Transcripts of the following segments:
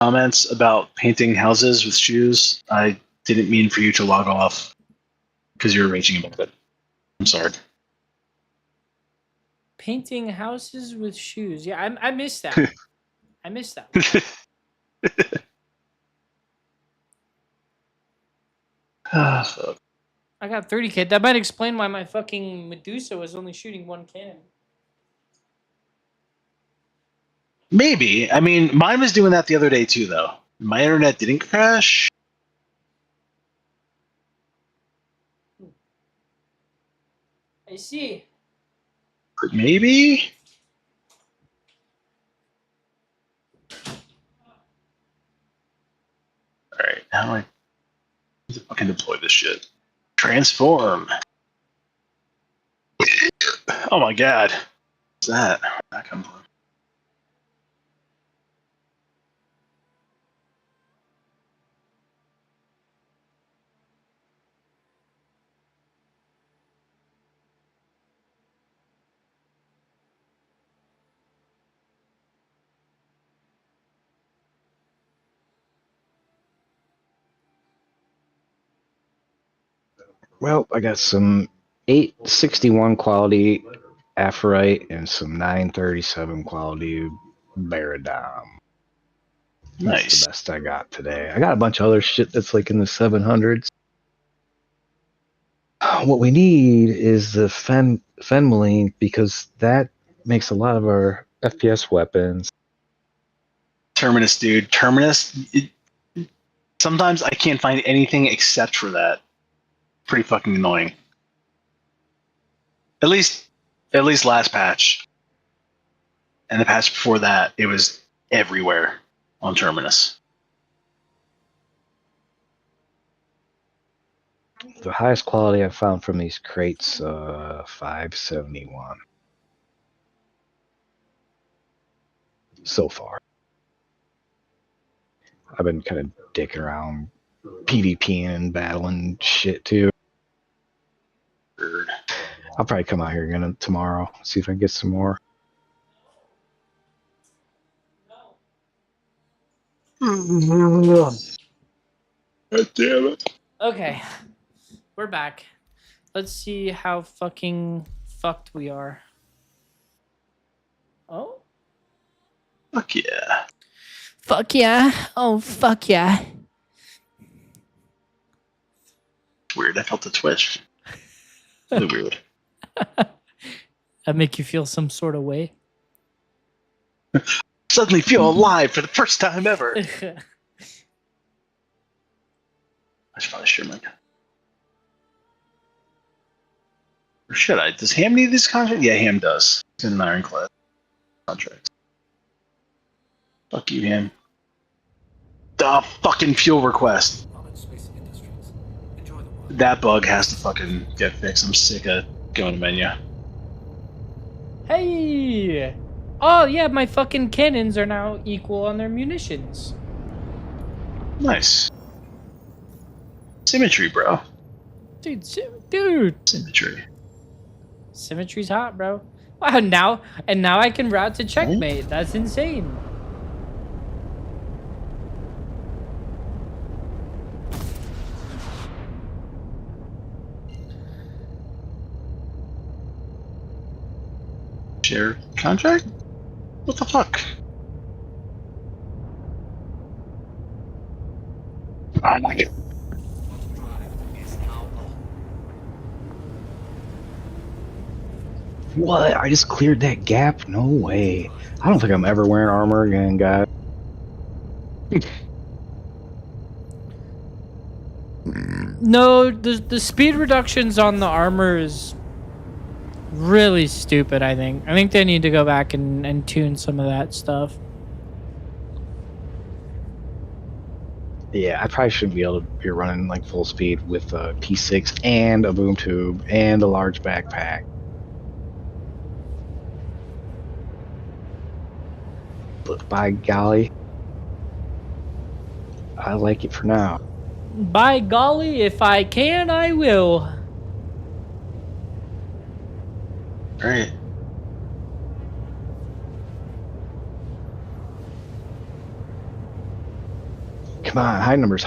comments about painting houses with shoes. I didn't mean for you to log off because you were raging about it. I'm sorry. Painting houses with shoes. Yeah, I missed that. I missed that one. I got 30K. That might explain why my fucking Medusa was only shooting one cannon. Maybe. I mean, mine was doing that the other day too, though. My internet didn't crash. I see. But maybe? Alright, how do I fucking deploy this shit? Transform. Oh my god. What's that? Where'd that come from? Well, I got some 861 quality Aphorite and some 937 quality Baradom. That's Nice. the best I got today. I got a bunch of other shit that's like in the 700s. What we need is the Fenmaline because that makes a lot of our FPS weapons. Terminus, dude. Terminus. Sometimes I can't find anything except for that. Pretty fucking annoying. At least last patch. And the patch before that, it was everywhere on Terminus. The highest quality I found from these crates, 571. So far. I've been kind of dicking around PvPing and battling shit too. Bird. I'll probably come out here again tomorrow, see if I can get some more. God damn it. Okay. We're back. Let's see how fucking fucked we are. Oh? Fuck yeah. Fuck yeah. Oh, fuck yeah. Weird. I felt a twitch. Really weird. That make you feel some sort of way? Suddenly feel alive for the first time ever. I should probably share my. Or should I? Does Ham need this contract? Yeah, Ham does. It's in an ironclad contract. Fuck you, Ham. The fucking fuel request. That bug has to fucking get fixed. I'm sick of going to menu. Hey! Oh, yeah, my fucking cannons are now equal on their munitions. Nice. Symmetry, bro. Dude, dude. Symmetry. Symmetry's hot, bro. Wow, now I can route to checkmate. That's insane. Share contract? What the fuck? Oh my god. What? I just cleared that gap? No way. I don't think I'm ever wearing armor again, guys. No, the speed reductions on the armor is really stupid, I think. I think they need to go back and tune some of that stuff. Yeah, I probably shouldn't be able to be running like full speed with a P6 and a boom tube and a large backpack. But by golly, I like it for now. By golly, if I can, I will. Alright. Come on, high numbers.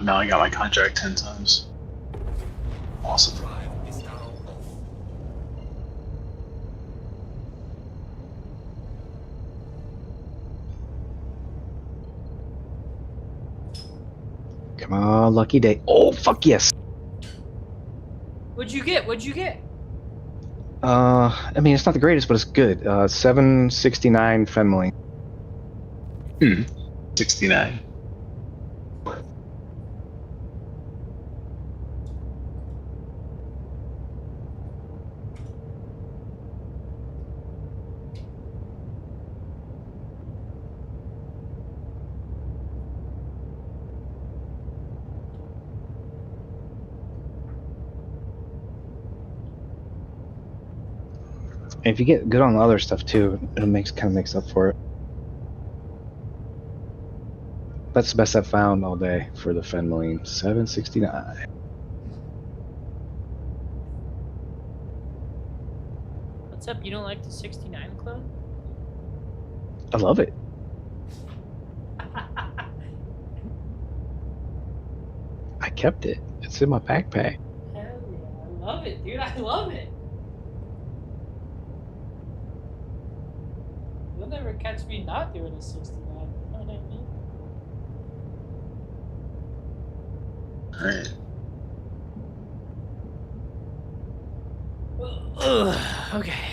Now I got my contract 10 times. Awesome. Come on, lucky day. Oh, fuck yes. What'd you get? What'd you get? I mean, it's not the greatest, but it's good. 769 Fenway. 69. And if you get good on the other stuff too, it kind of makes up for it. That's the best I've found all day for the Fenway. 769. What's up? You don't like the 69 clone? I love it. I kept it. It's in my backpack. Hell yeah. I love it, dude. I love it. You'll never catch me not doing a 69. You know what I mean? Alright. Okay.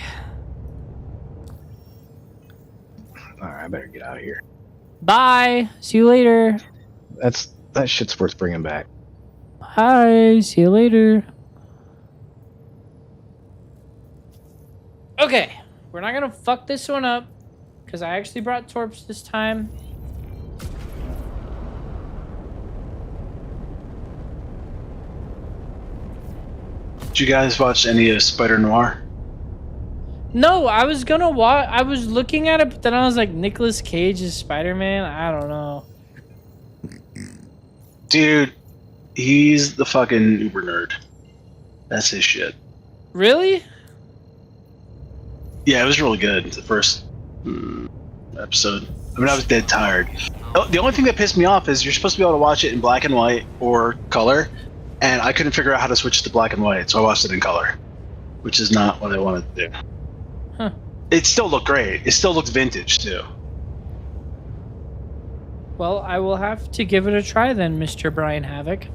Alright, I better get out of here. Bye. See you later. That shit's worth bringing back. Bye. See you later. Okay. We're not gonna fuck this one up. Because I actually brought Torps this time. Did you guys watch any of Spider Noir? No, I was gonna watch. I was looking at it, but then I was like, Nicolas Cage is Spider-Man? I don't know. Dude, he's the fucking uber nerd. That's his shit. Really? Yeah, it was really good. The first episode. I mean, I was dead tired. The only thing that pissed me off is you're supposed to be able to watch it in black and white or color, and I couldn't figure out how to switch to black and white, so I watched it in color, which is not what I wanted to do. Huh. It still looked great. It still looked vintage too. Well, I will have to give it a try then, Mr. Brian Havoc.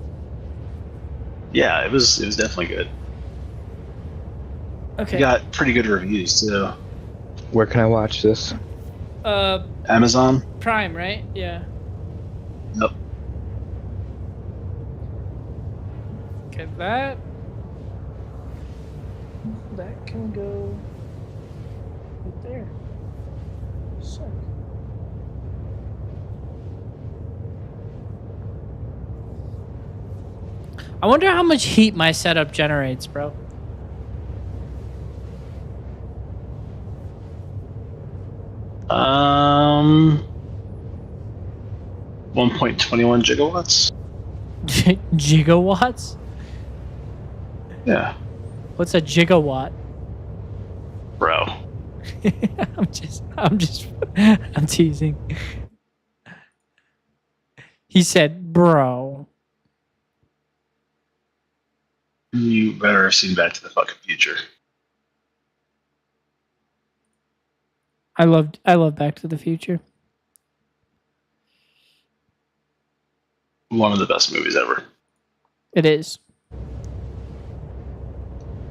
Yeah, it was definitely good. Okay. It got pretty good reviews too. Where can I watch this? Amazon. Prime, right? Yeah. Yep. Okay, that can go right there. Sick. I wonder how much heat my setup generates, bro. Um, 1.21 gigawatts. Gigawatts? Yeah, What's a gigawatt? bro. I'm teasing. He said, bro. You better have seen Back to the fucking Future. I love Back to the Future. One of the best movies ever. It is.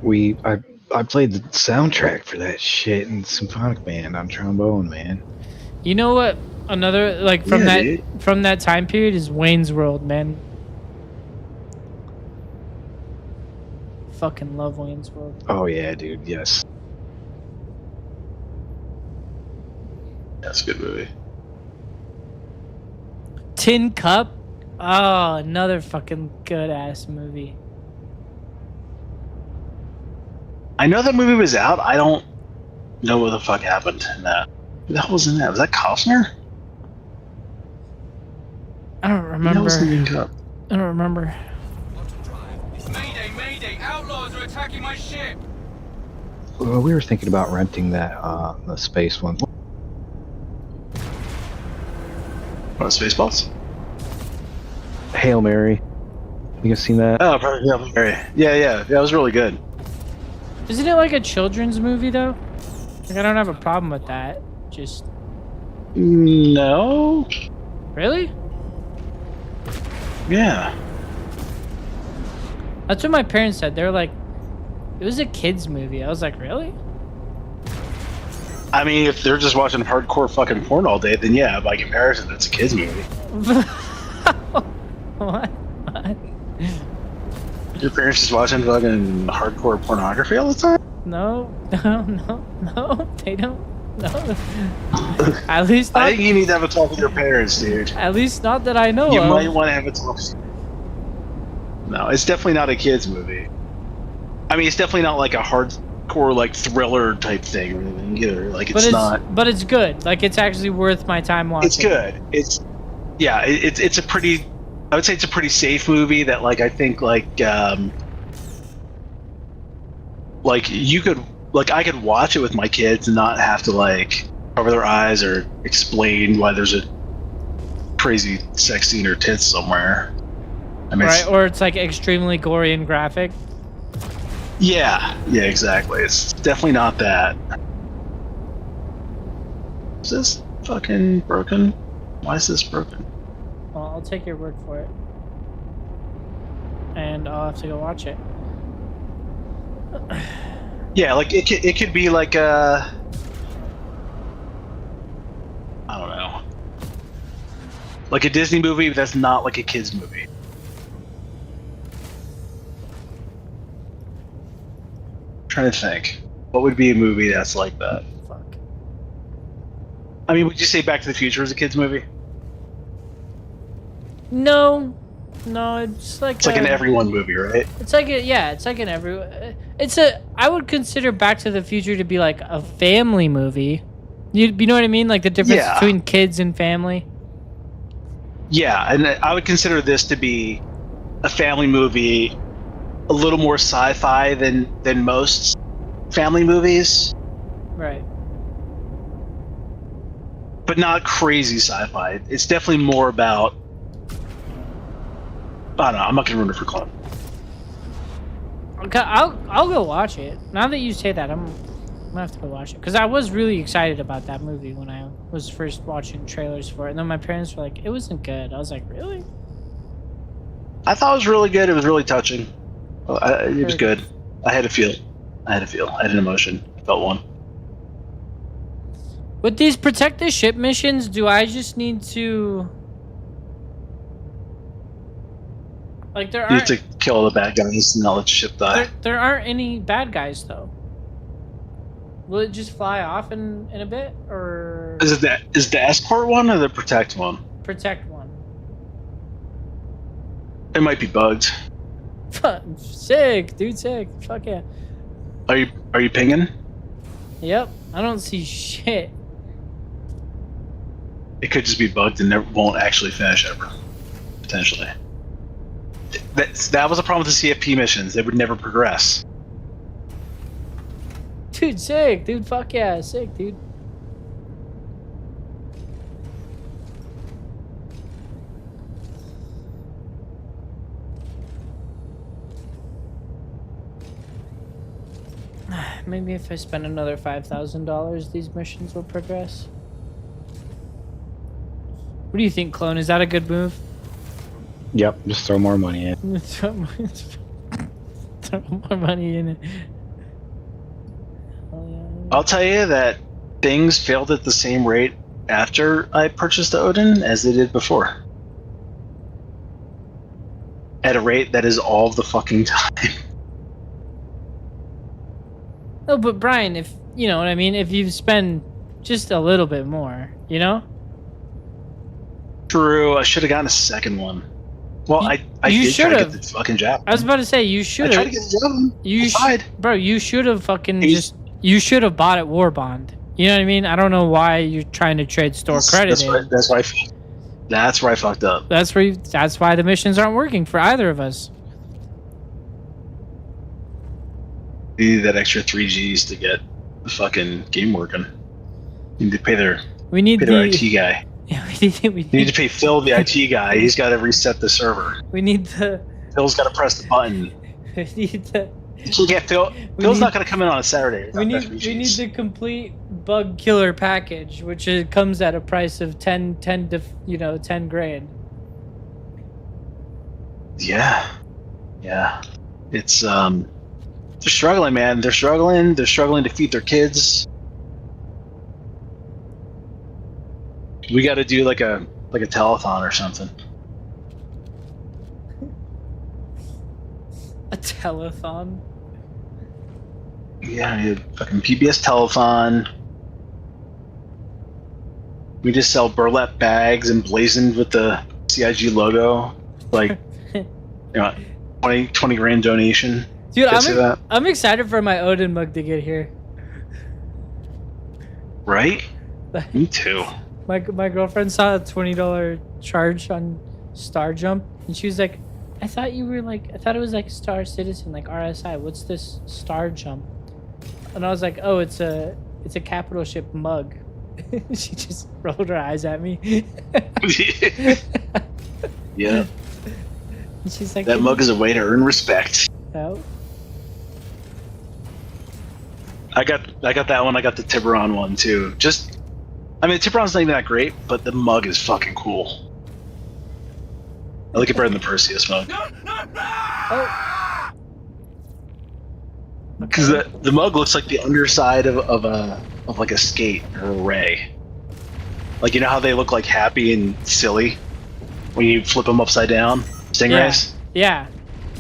I played the soundtrack for that shit in symphonic band on trombone, man. You know what Another like from that time period is Wayne's World, man. Fucking love Wayne's World. Oh yeah, dude. Yes. That's a good movie. Tin Cup. Oh, another fucking good ass movie. I know that movie was out. I don't know what the fuck happened in that. Who the hell was in that? Was that Costner? I don't remember. That was Tin Cup. I don't remember. Mayday, mayday! Outlaws are attacking my ship! Well, we were thinking about renting that the space one. What, Spaceballs? Hail Mary. You guys seen that? Oh, probably, yeah. That was really good. Isn't it like a children's movie though? Like I don't have a problem with that. Just No. really? Yeah. That's what my parents said. They were like, it was a kids movie. I was like, really? I mean, if they're just watching hardcore fucking porn all day, then yeah, by comparison, it's a kids movie. What? Your parents just watching fucking hardcore pornography all the time? No, they don't. No. At least not, I think you need to have a talk with your parents, dude. at least not that I know You of. might want to have a talk. No, it's definitely not a kids movie. I mean, it's definitely not like a hardcore like thriller type thing or anything either. Like it's not. But it's good. Like it's actually worth my time watching. It's good. It's a pretty. I would say it's a pretty safe movie that like I think like you could like I could watch it with my kids and not have to like cover their eyes or explain why there's a crazy sex scene or tits somewhere. I mean, Right, or it's like extremely gory and graphic. yeah, exactly. It's definitely not that. Is this fucking broken? Why is this broken? Well, I'll take your word for it. And I'll have to go watch it. Yeah, like it could be like a, I don't know, like a Disney movie that's not like a kids movie. I'm trying to think, what would be a movie that's like that? Fuck. I mean, would you say Back to the Future is a kids movie? No, it's like It's like an everyone movie, right? It's like it's like an every. It's a. I would consider Back to the Future to be like a family movie. You know what I mean? Like the difference between kids and family. Yeah, and I would consider this to be a family movie, a little more sci-fi than most family movies, Right. but not crazy sci-fi. It's definitely more about. I don't know. I'm not gonna ruin it for Club. Okay, I'll go watch it. Now that you say that, I'm gonna have to go watch it because I was really excited about that movie when I was first watching trailers for it, and then my parents were like, "It wasn't good." I was like, "Really?" I thought it was really good. It was really touching. It was good. I had a feel. I had an emotion. I felt one. With these protect the ship missions, do I just need to? Like there You aren't. need to kill the bad guys and not let the ship die. There aren't any bad guys though. Will it just fly off in a bit, or Is the escort one or the protect one? protect one? It might be bugged. Sick, dude, sick. Fuck yeah. Are you pinging? Yep. I don't see shit. It could just be bugged and never won't actually finish ever. Potentially. That was a problem with the CFP missions. They would never progress. Dude, sick. Dude, fuck yeah. Sick, dude. Maybe if I spend another $5,000, these missions will progress. What do you think, Clone? Is that a good move? Yep, just throw more money in. Throw more money in it. Oh, yeah. I'll tell you that things failed at the same rate after I purchased the Odin as they did before. At a rate that is all the fucking time. No, but Brian, if you know what I mean, if you spend just a little bit more, you know? True, I should have gotten a second one. Well, I you did try to get should've. the fucking Jap. I was about to say you should I tried have. to get the Jap. You tried. bro, you should have fucking He's- you should have bought it War Bond. You know what I mean? I don't know why you're trying to trade store credit. That's where I fucked up. That's why the missions aren't working for either of us. They need that extra 3Gs to get the fucking game working. You need to pay their IT guy. Yeah, we You need to pay Phil, the IT guy. He's got to reset the server. we need the Phil's got to press the button. we need the You can't Phil. Phil's not going to come in on a Saturday. we need the complete bug killer package, which comes at a price of 10 grand. Yeah. It's they're struggling, man. They're struggling to feed their kids. We got to do like a telethon or something. A telethon. Yeah, fucking PBS telethon. We just sell burlap bags emblazoned with the CIG logo. Like, 20 grand donation. Dude, Can I say that? I'm excited for my Odin mug to get here. Right? Me too. My girlfriend saw a $20 charge on Star Jump, and she was like, I thought it was like Star Citizen, like RSI. What's this Star Jump? And I was like, oh, it's a capital ship mug. She just rolled her eyes at me. Yeah. And she's like, That mug is a way to earn respect. Oh. I got that one. I got the Tiburon one too. Tiburon's not even that great, but the mug is fucking cool. I like it better than the Perseus mug. Oh. Because the mug looks like the underside of like a skate or a ray. Like, you know how they look like happy and silly when you flip them upside down? Stingrays? Yeah.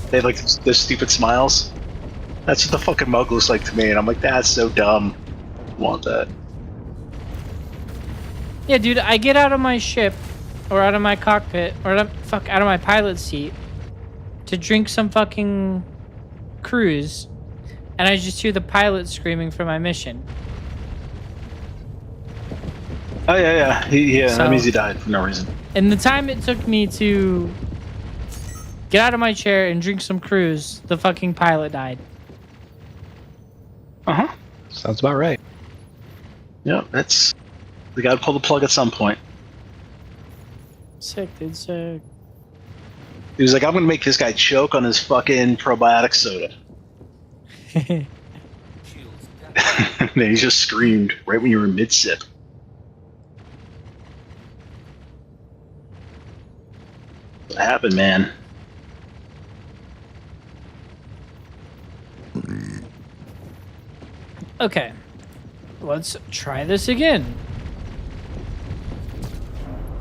They have like those stupid smiles. That's what the fucking mug looks like to me, and I'm like, that's so dumb. I want that. Yeah, dude, I get out of my ship, or out of my cockpit, or out of my pilot seat to drink some fucking cruise, and I just hear the pilot screaming for my mission. Oh yeah. So- That means he died for no reason. And the time it took me to get out of my chair and drink some cruise, the fucking pilot died. Sounds about right. Yeah, we gotta pull the plug at some point. Sick, dude, sick. He was like, I'm gonna make this guy choke on his fucking probiotic soda. And then he just screamed right when you were mid-sip. What happened, man? Okay, let's try this again.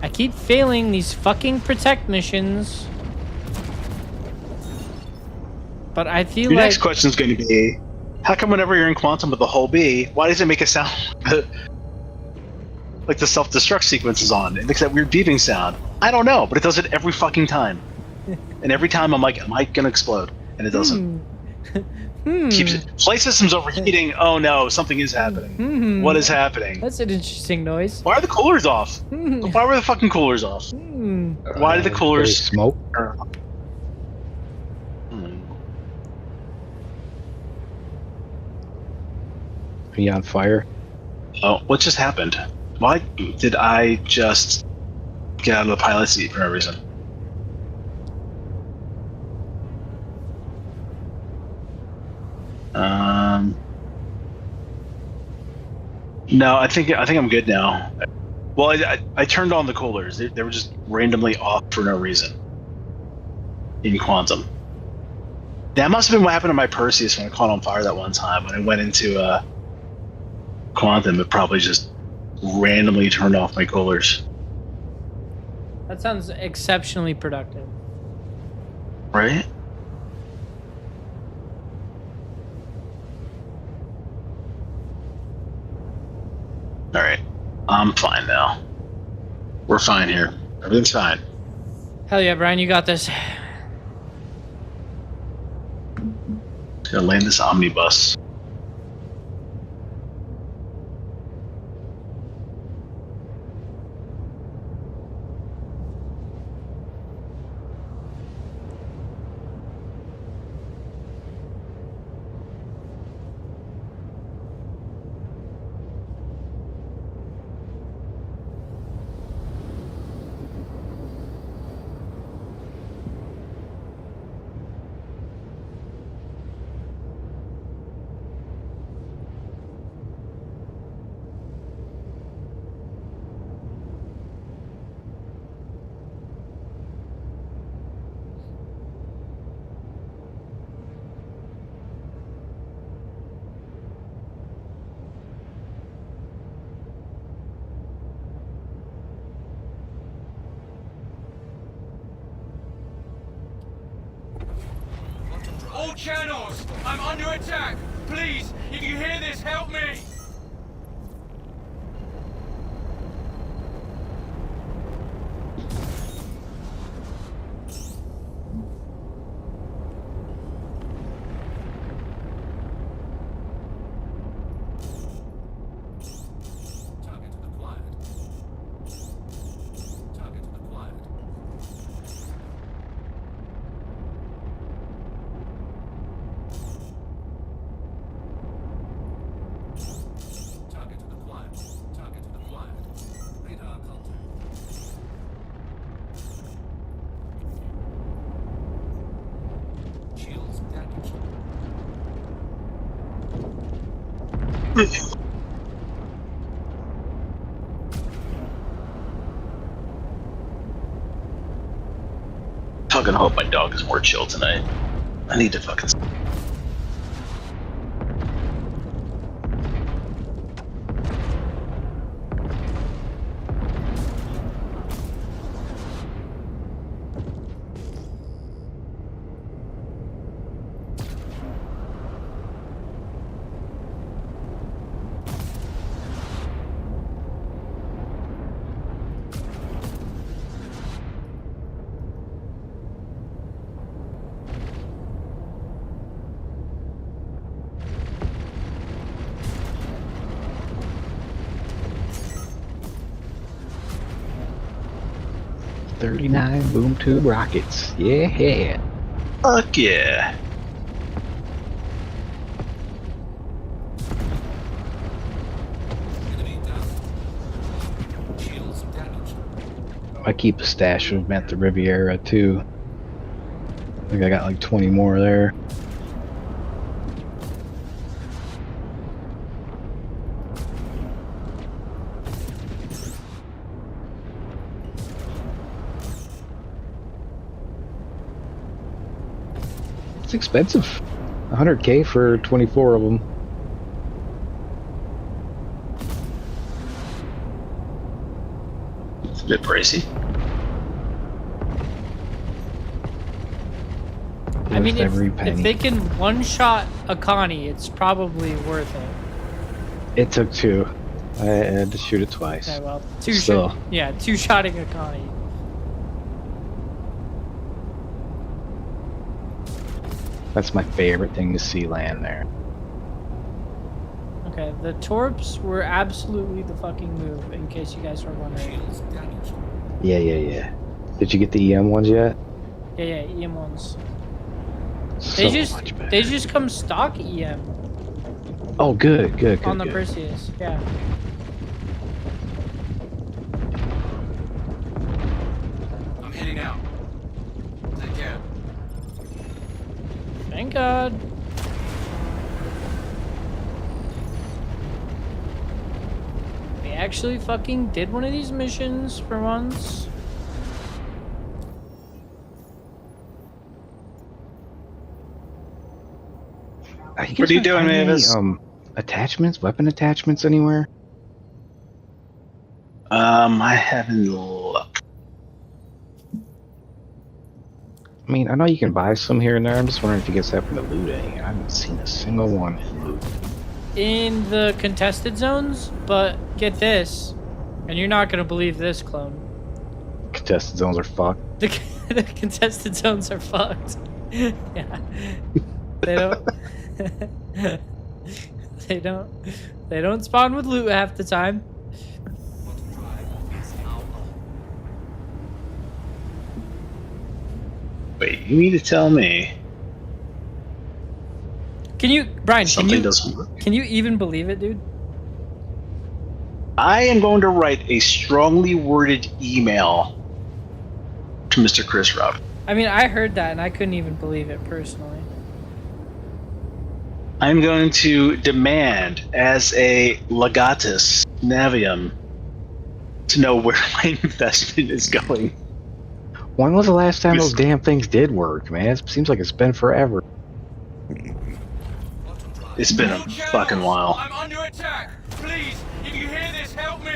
I keep failing these fucking protect missions. But I feel Your like... next question is going to be, how come whenever you're in Quantum with the whole B, why does it make a sound like the self-destruct sequence is on? It makes that weird beeping sound. I don't know, but it does it every fucking time. And every time I'm like, am I going to explode? And it doesn't. Keeps it. Flight system's overheating. Oh no, something is happening. What is happening? That's an interesting noise. Why are the coolers off? Why were the fucking coolers off? Why did the coolers Smoke? Are you on fire? Oh, what just happened? Why did I just get out of the pilot seat for no reason? No, I think I'm good now. Well, I turned on the coolers. They were just randomly off for no reason in Quantum. That must have been what happened to my Perseus when I caught on fire that one time. When I went into Quantum, it probably just randomly turned off my coolers. That sounds exceptionally productive. Right? Alright. I'm fine now. We're fine here. Everything's fine. Hell yeah, Brian, you got this. Gonna land this omnibus. All channels! I'm under attack! Please, if you hear this, help me! Target acquired. Target acquired. Target acquired. Target acquired. Radar contact. Shields damaged. Fucking hope my dog is more chill tonight. I need to fucking. $39 boom tube rockets. Yeah. Fuck yeah. Enemy down. Shields damaged. I keep a stash of them at the Riviera too. I think I got like 20 more there. It's expensive. 100K for 24 of them. It's a bit pricey. I mean, Worth every if penny. they can one-shot a Connie, it's probably worth it. It took 2. I had to shoot it twice. Okay, well, Still. two-shotting a Connie. That's my favorite thing to see land there. Okay, the Torps were absolutely the fucking move, in case you guys were wondering. Shields damaged. Yeah. Did you get the EM ones yet? Yeah, EM ones. So much better. They just come stock EM Oh, good. on the good. Perseus. Yeah. I'm heading out. Take care. Thank God. We actually fucking did one of these missions for once. You What are you guys doing, find any, Mavis? attachments, weapon attachments anywhere? I haven't looked. I mean, I know you can buy some here and there. I'm just wondering if you guys happen to loot any. I haven't seen a single one loot. In the contested zones, but get this, and you're not gonna believe this, clone. Contested zones are fucked. The contested zones are fucked. Yeah. They don't. They don't spawn with loot half the time. Wait, you need to tell me Can you, Brian? something doesn't work. Can you even believe it, dude? I am going to write a strongly worded email to Mr. Chris Rob. I mean, I heard that and I couldn't even believe it personally. I'm going to demand, as a legatus navium, to know where my investment is going. When was the last time those damn things did work, man? It seems like it's been forever. It's been a All channels, fucking while. I'm under attack. Please, if you hear this, help me.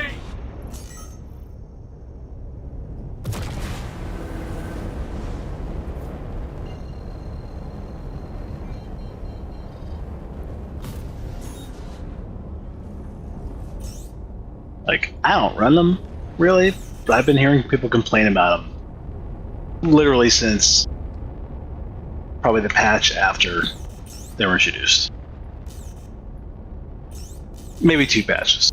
Like, I don't run them, really, but I've been hearing people complain about them literally since probably the patch after they were introduced. Maybe 2 patches.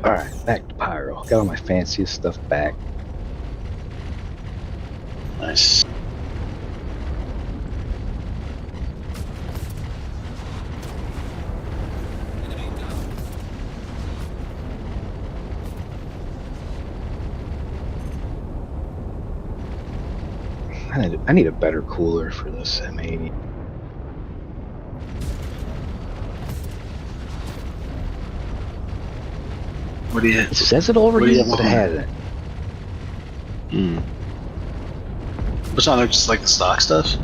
Alright, back to Pyro. Got all my fanciest stuff back. Nice. I need a better cooler for this M80. What do you? It says it What do you overheated, but it want? hasn't. Hmm. What's on there? Just like the stock stuff?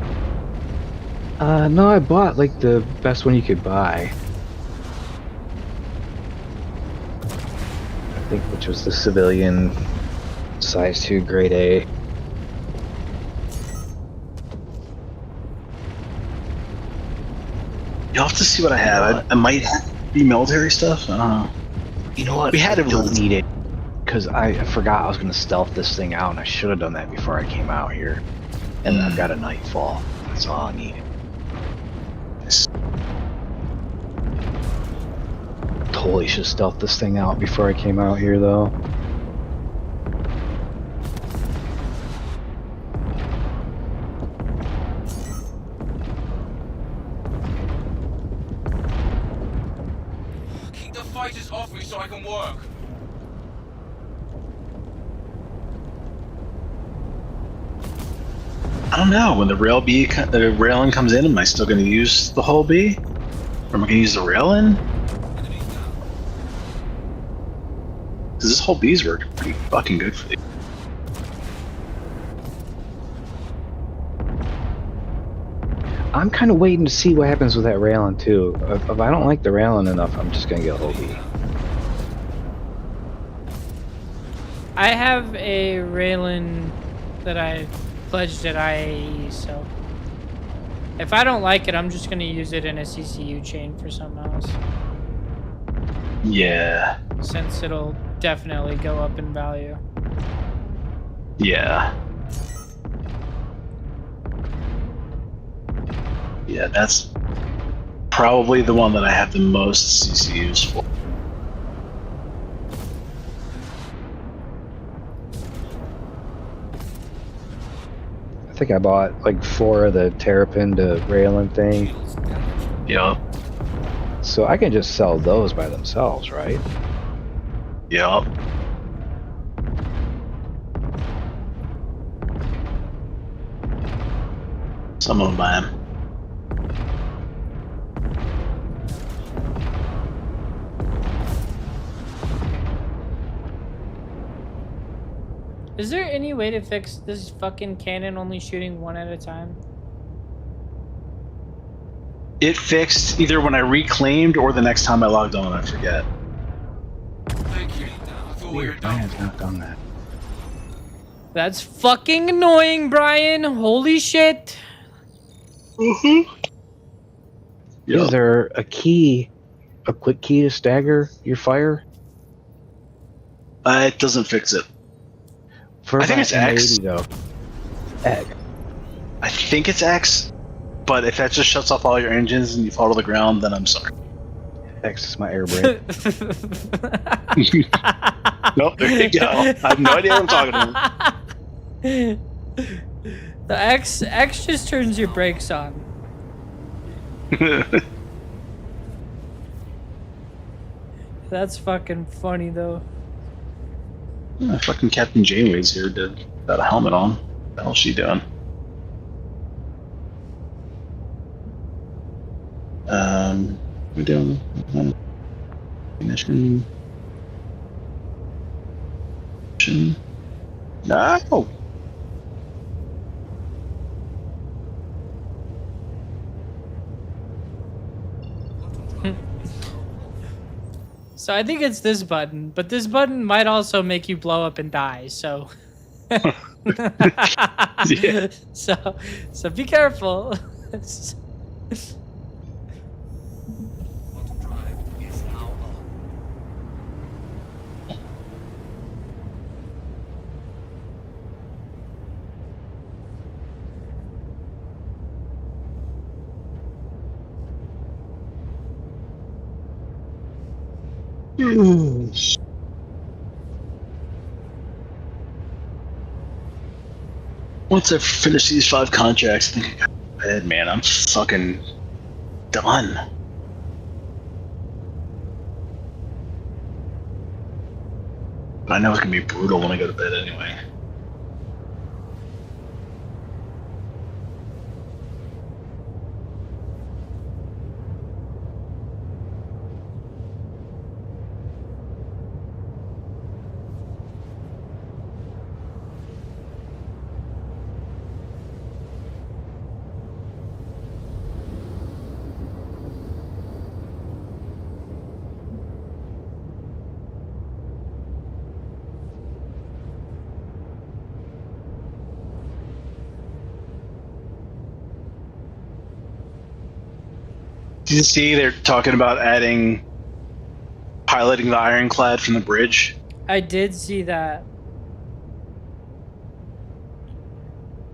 No, I bought like the best one you could buy. I think which was the civilian size 2 grade A. You'll have to see what I have. I might be military stuff. I don't know. You know what? We had I it don't with- need it because I forgot I was gonna stealth this thing out, and I should have done that before I came out here. And I've got a nightfall. That's all I need. Totally should have stealthed this thing out before I came out here, though. Keep the fighters off me so I can work. I don't know. When the railing comes in, am I still going to use the whole B? Or am I going to use the rail in? Because this whole B's working pretty fucking good for you. I'm kind of waiting to see what happens with that railing, too. If I don't like the railing enough, I'm just gonna get a whole B. I have a Raylan that I pledged at IAE, so if I don't like it, I'm just gonna use it in a CCU chain for something else, Yeah. since it'll definitely go up in value. Yeah. Yeah, that's probably the one that I have the most CCUs for. I think I bought like 4 of the Terrapin to railing thing, Yup. so I can just sell those by themselves, right? Yup. Some of them I am. Is there any way to fix this fucking cannon only shooting one at a time? It fixed either when I reclaimed or the next time I logged on. I forget. Thank you. I thought we were Weird, done. Brian's not done that. That's fucking annoying, Brian. Holy shit. Is there a key, a quick key to stagger your fire? It doesn't fix it. For I think it's that X. M80 though. X. I think it's X, but if that just shuts off all your engines and you fall to the ground, then I'm sorry. X is my air brake. Nope, there you go. I have no idea what I'm talking about. The X just turns your brakes on. That's fucking funny though. Fucking Captain Janeway's here without a helmet on. What the hell's she doing? We're doing ignition. No. So I think it's this button, but this button might also make you blow up and die. So, Yeah. so be careful. Quantum drive is now on. Once I finish these 5 contracts, I think I got to bed, man. I'm fucking done. But I know it's gonna be brutal when I go to bed anyway. Did you see they're talking about piloting the ironclad from the bridge? I did see that.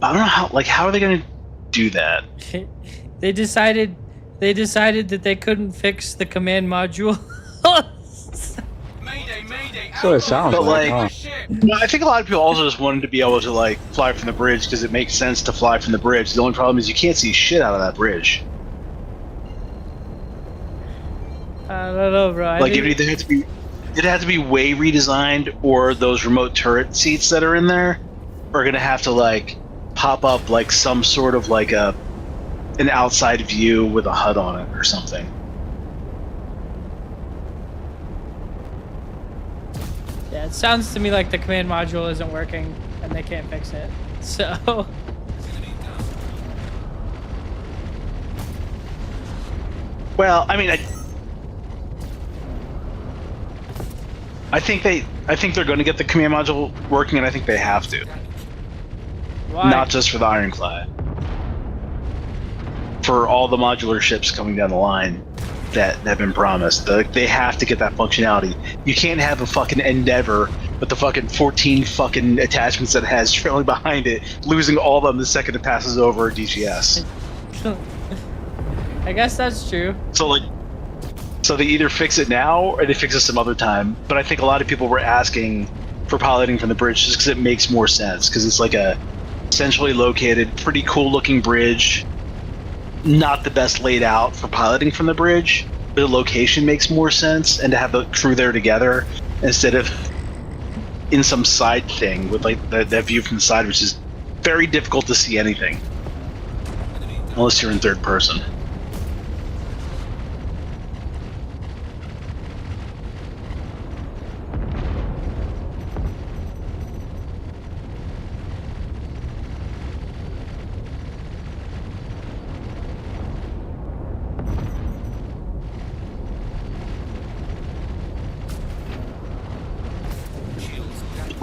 I don't know how are they gonna do that? They decided that they couldn't fix the command module. Mayday, mayday. So it sounds But, like, like- huh? Shit. Well, I think a lot of people also just wanted to be able to like fly from the bridge because it makes sense to fly from the bridge. The only problem is you can't see shit out of that bridge. I don't know, bro. I Like think- it had to be way redesigned, or those remote turret seats that are in there are gonna have to like pop up like some sort of like an outside view with a HUD on it or something. Yeah, it sounds to me like the command module isn't working and they can't fix it. So Well, I mean, I think they're going to get the command module working, and I think they have to, why? not just for the ironclad, for all the modular ships coming down the line that have been promised. They have to get that functionality. You can't have a fucking Endeavor with the fucking 14 fucking attachments that it has trailing behind it, losing all of them the second it passes over a DGS. I guess that's true. So they either fix it now or they fix it some other time. But I think a lot of people were asking for piloting from the bridge just because it makes more sense. Because it's like a centrally located, pretty cool looking bridge. Not the best laid out for piloting from the bridge, but the location makes more sense. And to have the crew there together instead of in some side thing with like that view from the side, which is very difficult to see anything. Unless you're in third person.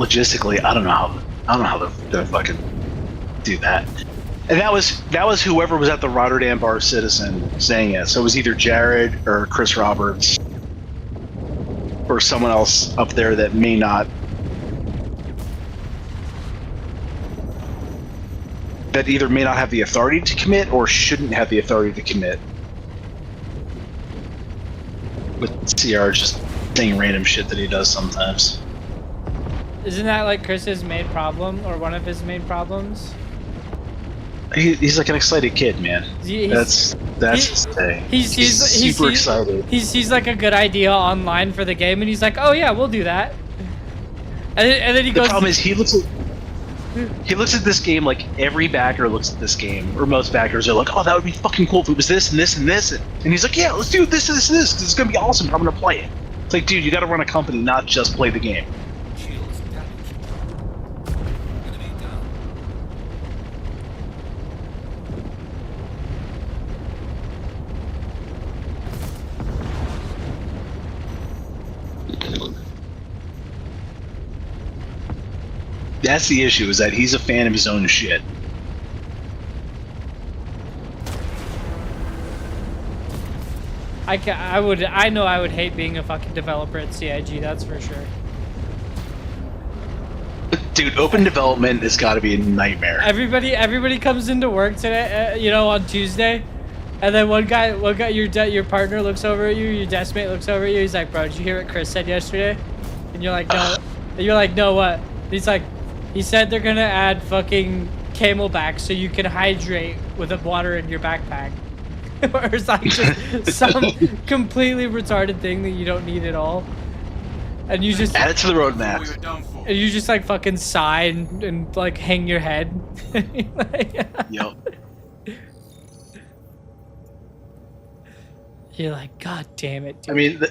logistically, I don't know how they're fucking do that. And that was whoever was at the Rotterdam Bar Citizen saying it. So it was either Jared or Chris Roberts or someone else up there that may not, that either may not have the authority to commit or shouldn't have the authority to commit. With CR just saying random shit that he does sometimes. Isn't that like Chris's main problem, or one of his main problems? He's like an excited kid, man. That's his thing. He's super excited. He sees like a good idea online for the game, and he's like, "Oh yeah, we'll do that." And then he goes. The problem is he looks at this game like every backer looks at this game, or most backers are like, "Oh, that would be fucking cool if it was this and this and this," and he's like, "Yeah, let's do this and this and this. 'Cause it's gonna be awesome. I'm gonna play it." It's like, dude, you got to run a company, not just play the game. Shields damaged. Enemy down. That's the issue, is that he's a fan of his own shit. I know I would hate being a fucking developer at CIG, that's for sure. Dude, open development has got to be a nightmare. Everybody comes into work today, on Tuesday, and then one guy, your partner looks over at you, your desk mate looks over at you, he's like, "Bro, did you hear what Chris said yesterday?" And you're like, "No." And you're like, "No, what?" He's like, "He said they're gonna add fucking Camelback so you can hydrate with the water in your backpack." Or it's like just some completely retarded thing that you don't need at all. And you just add it to the We roadmap. were done for. and you just like fucking sigh and like hang your head. Yep. You're like, "God damn it, dude." I mean,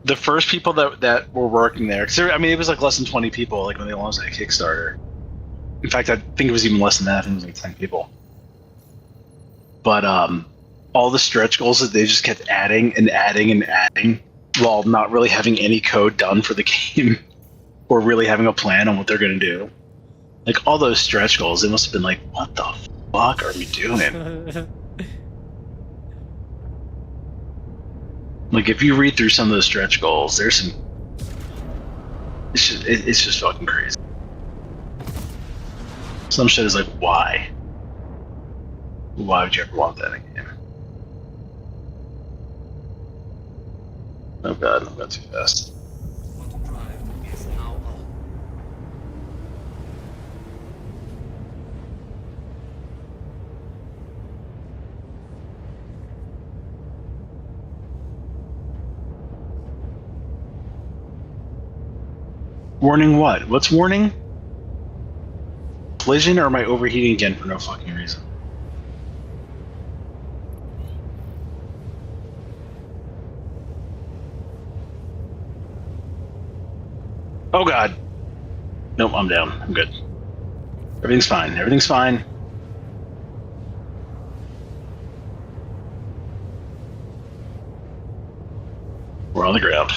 the first people that were working there, because I mean, it was like less than 20 people, like when they launched that Kickstarter. In fact, I think it was even less than that. I think it was like 10 people. But all the stretch goals that they just kept adding and adding and adding, while not really having any code done for the game, or really having a plan on what they're gonna do. Like all those stretch goals, they must have been like, "What the fuck are we doing?" Like, if you read through some of those stretch goals, there's some. It's just fucking crazy. Some shit is like, why? Why would you ever want that in a game? Oh god, I'm going too fast. Quantum drive is now on. Warning what? What's warning? Collision, or am I overheating again for no fucking reason? Oh god. Nope, I'm down. I'm good. Everything's fine. Everything's fine. We're on the ground.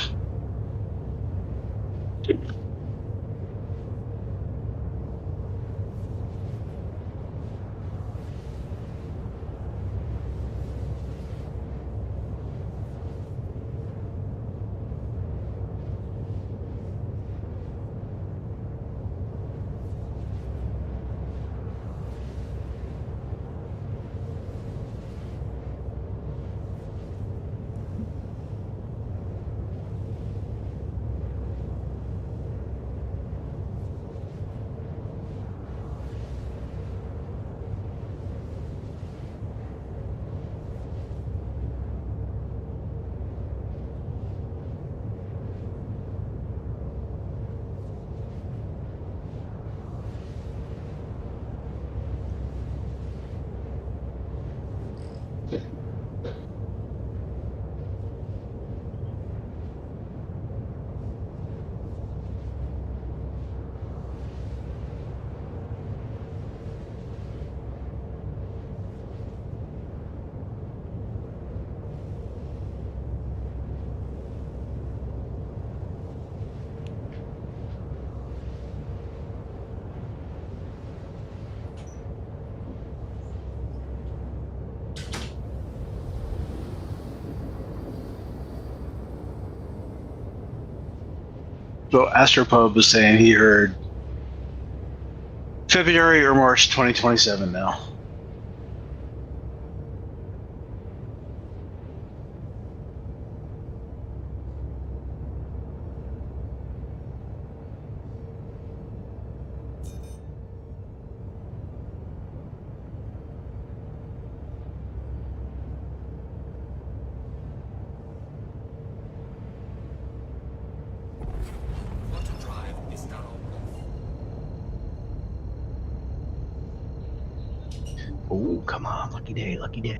So Astropub was saying he heard February or March 2027 now. Quantum drive is now Oh, come on, lucky day, lucky day.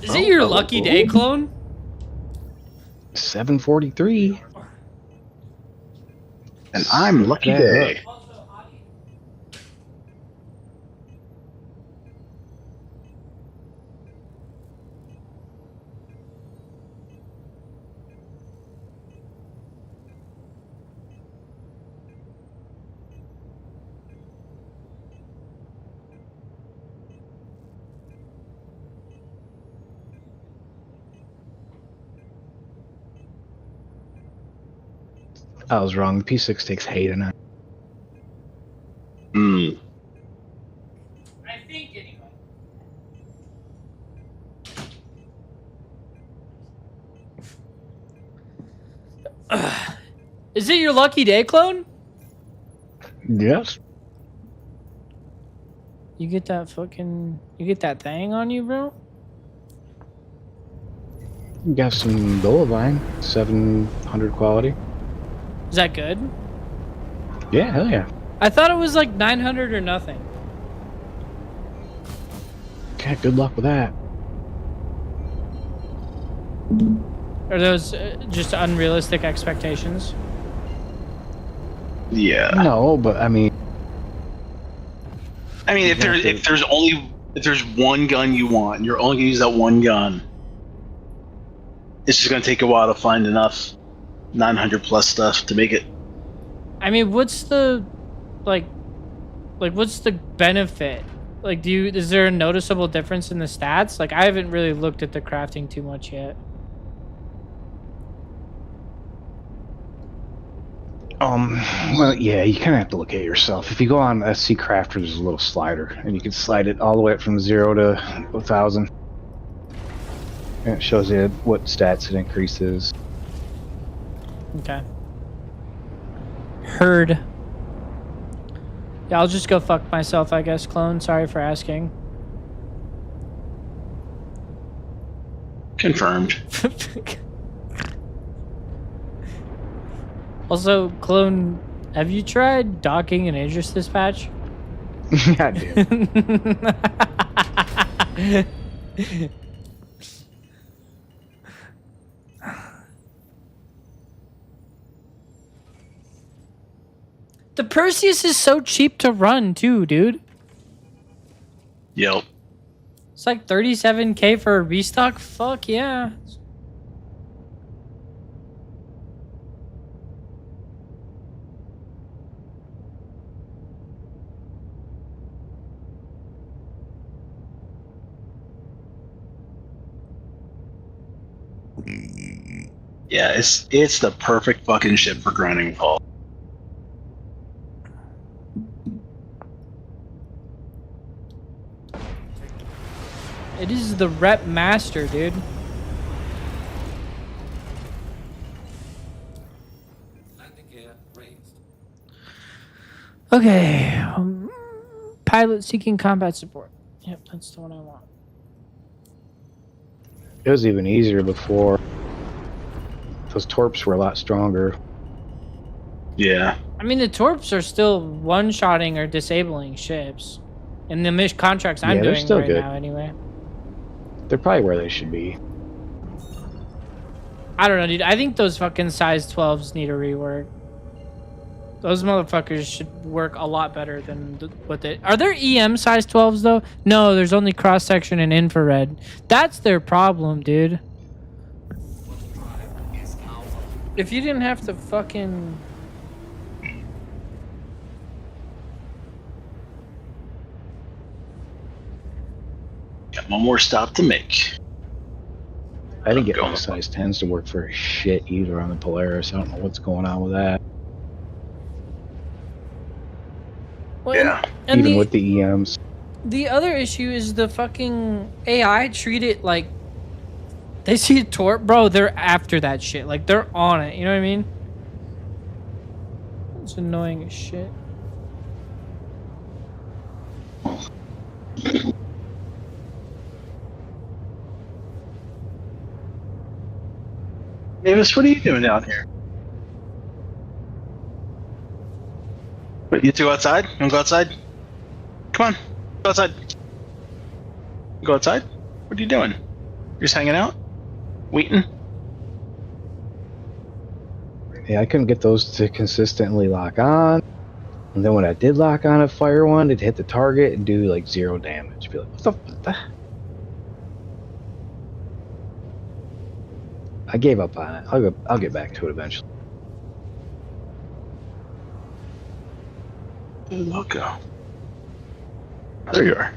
Is it your lucky day, clone? 743. And I'm lucky Yeah. day. I was wrong. The P6 takes Hayden. Hmm. I think anyway. Is it your lucky day, clone? Yes. You get that thing on you, bro? You got some Dolivine, 700 quality. Is that good? Yeah, hell yeah. I thought it was like 900 or nothing. Okay, good luck with that. Are those just unrealistic expectations? Yeah. No, but I mean, if there's one gun you want, and you're only gonna use that one gun, it's just gonna take a while to find enough 900 plus stuff to make it. I mean, what's the what's the benefit? Like, is there a noticeable difference in the stats? Like, I haven't really looked at the crafting too much yet. well, yeah, you kind of have to look at it yourself. If you go on SC Crafter, there's a little slider, and you can slide it all the way up from 0 to 1,000. And it shows you what stats it increases. Okay. Heard. Yeah, I'll just go fuck myself, I guess, clone. Sorry for asking. Confirmed. Also, clone, have you tried docking an Aegis dispatch? I do. The Perseus is so cheap to run, too, dude. Yep. It's like 37k for a restock? Fuck yeah. Yeah, it's the perfect fucking ship for grinding Paul. It is the rep master, dude. landing gear raised. Okay. Pilot seeking combat support. Yep, that's the one I want. It was even easier before. Those torps were a lot stronger. Yeah. I mean, the torps are still one-shotting or disabling ships. In the contracts I'm Yeah, they're doing still right good. now, anyway. They're probably where they should be. I don't know, dude. I think those fucking size 12s need a rework. Those motherfuckers should work a lot better than what they... Are there EM size 12s, though? No, there's only cross-section and infrared. That's their problem, dude. If you didn't have to fucking... Got one more stop to make. I didn't get Go my on. size 10s to work for shit either on the Polaris. I don't know what's going on with that. Well, Yeah. and Even the, with the EMs. the other issue is the fucking AI treat it like they see a tort, bro. They're after that shit. Like they're on it. You know what I mean? It's annoying as shit. Davis, what are you doing down here? What, you two outside? You wanna go outside? Come on, go outside. Go outside? What are you doing? You're just hanging out? Waiting? Yeah, I couldn't get those to consistently lock on. And then when I did lock on a fire one, it'd hit the target and do like 0 damage. Be like, what the? I gave up on it. I'll get back to it eventually. Loco. There you are.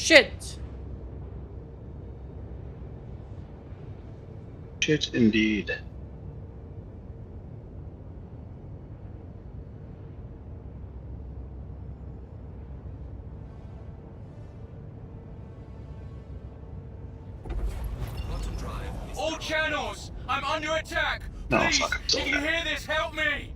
Shit. Shit, indeed. All channels! I'm under attack! No, it's Please, not gonna if solve you that. hear this, help me!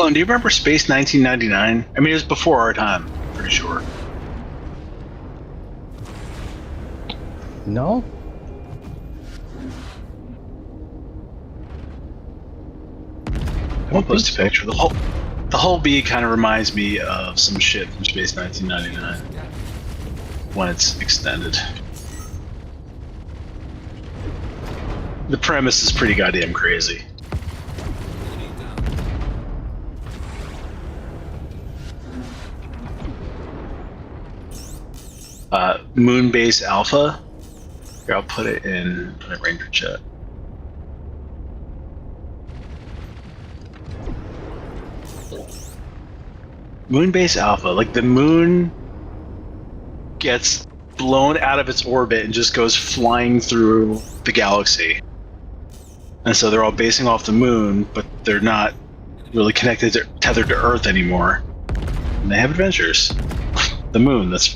Oh, and do you remember Space 1999? I mean, it was before our time, pretty sure. No? I'll post a picture. The whole B kind of reminds me of some shit from Space 1999 when it's extended. The premise is pretty goddamn crazy. Moonbase Alpha. Here, I'll put it in the Ranger chat. Moonbase Alpha, like the moon gets blown out of its orbit and just goes flying through the galaxy. And so they're all basing off the moon, but they're not really tethered to Earth anymore. And they have adventures. The moon that's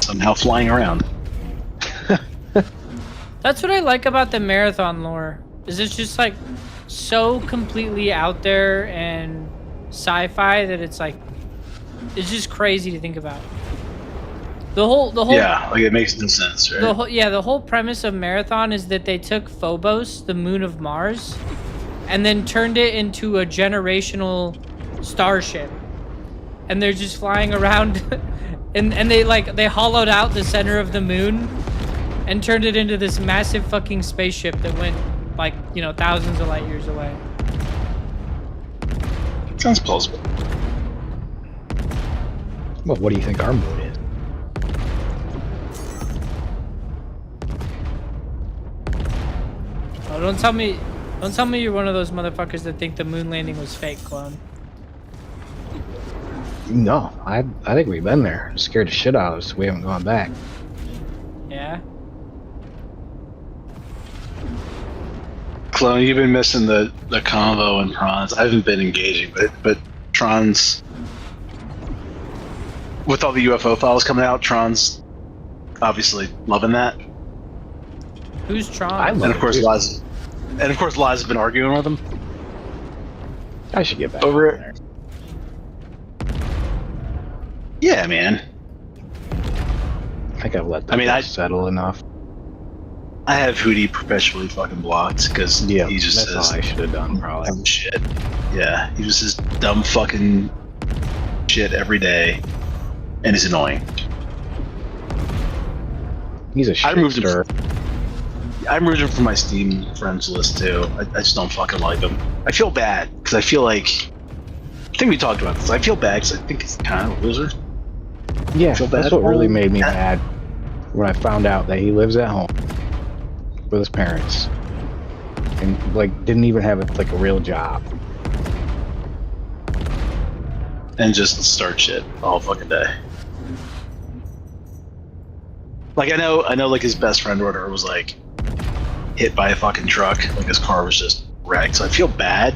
somehow flying around. That's what I like about the marathon lore. Is it's just like so completely out there and sci-fi that it's like it's just crazy to think about. The whole Yeah, like it makes no sense, right? the whole premise of Marathon is that they took Phobos, the moon of Mars, and then turned it into a generational starship. And they're just flying around and they hollowed out the center of the moon and turned it into this massive fucking spaceship that went like, you know, thousands of light years away. Sounds plausible. Well, what do you think our moon is? Oh, don't tell me you're one of those motherfuckers that think the moon landing was fake, clone. No, I think we've been there. Scared the shit out of us. We haven't gone back. Yeah. Clone, you've been missing the convo and Tron's. I haven't been engaging, but Tron's, with all the UFO files coming out, Tron's obviously loving that. Who's Tron? I love And of course, it, too. Liza's been arguing with him I should get back over on it. there. Yeah, man. I think I've let that I mean, settle enough. I have Hootie perpetually fucking blocked because Yeah, he just that's says all I should have done, probably. dumb shit. Yeah, he just says dumb fucking shit every day, and is annoying. He's a I removed him. shitster. I removed him from my Steam friends list too. I just don't fucking like him. I feel bad because I feel like I think we talked about this. I feel bad because I think he's kind of a loser. Yeah, Feel bad that's what for really him. made me Yeah. mad when I found out that he lives at home with his parents and like didn't even have a real job. And just start shit all fucking day. Like I know like his best friend or whatever was like hit by a fucking truck. Like his car was just wrecked. So I feel bad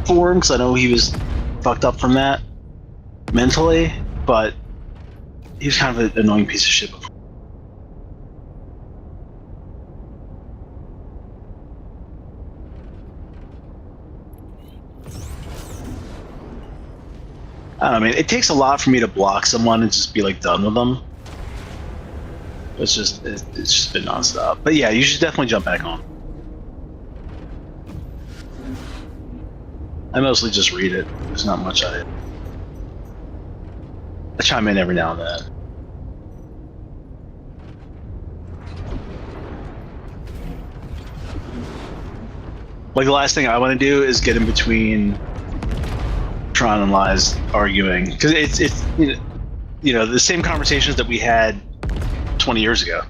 for him because I know he was fucked up from that mentally, but he was kind of an annoying piece of shit before. I don't know, man. It takes a lot for me to block someone and just be like done with them. It's just been nonstop. But yeah, you should definitely jump back on. I mostly just read it. There's not much I chime in every now and then. Like the last thing I want to do is get in between Tron and Lies arguing because it's you know the same conversations that we had 20 years ago.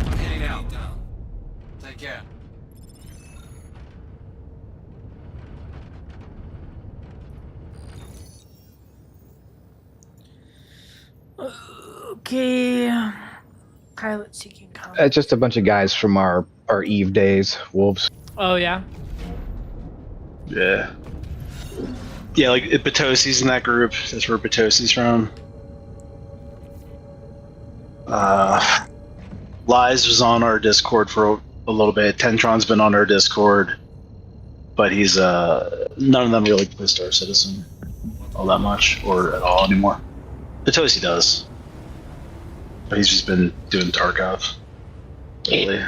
I'm heading out. Take care. Okay. Pilot seeking combat. Just a bunch of guys from our Eve days, wolves. Oh yeah. Yeah. Yeah, like Batosi's in that group. That's where Batosi's from. Lies was on our Discord for a little bit. Tentron's been on our Discord, but he's none of them really play Star Citizen all that much or at all anymore. Batosi does, but he's just been doing Tarkov lately.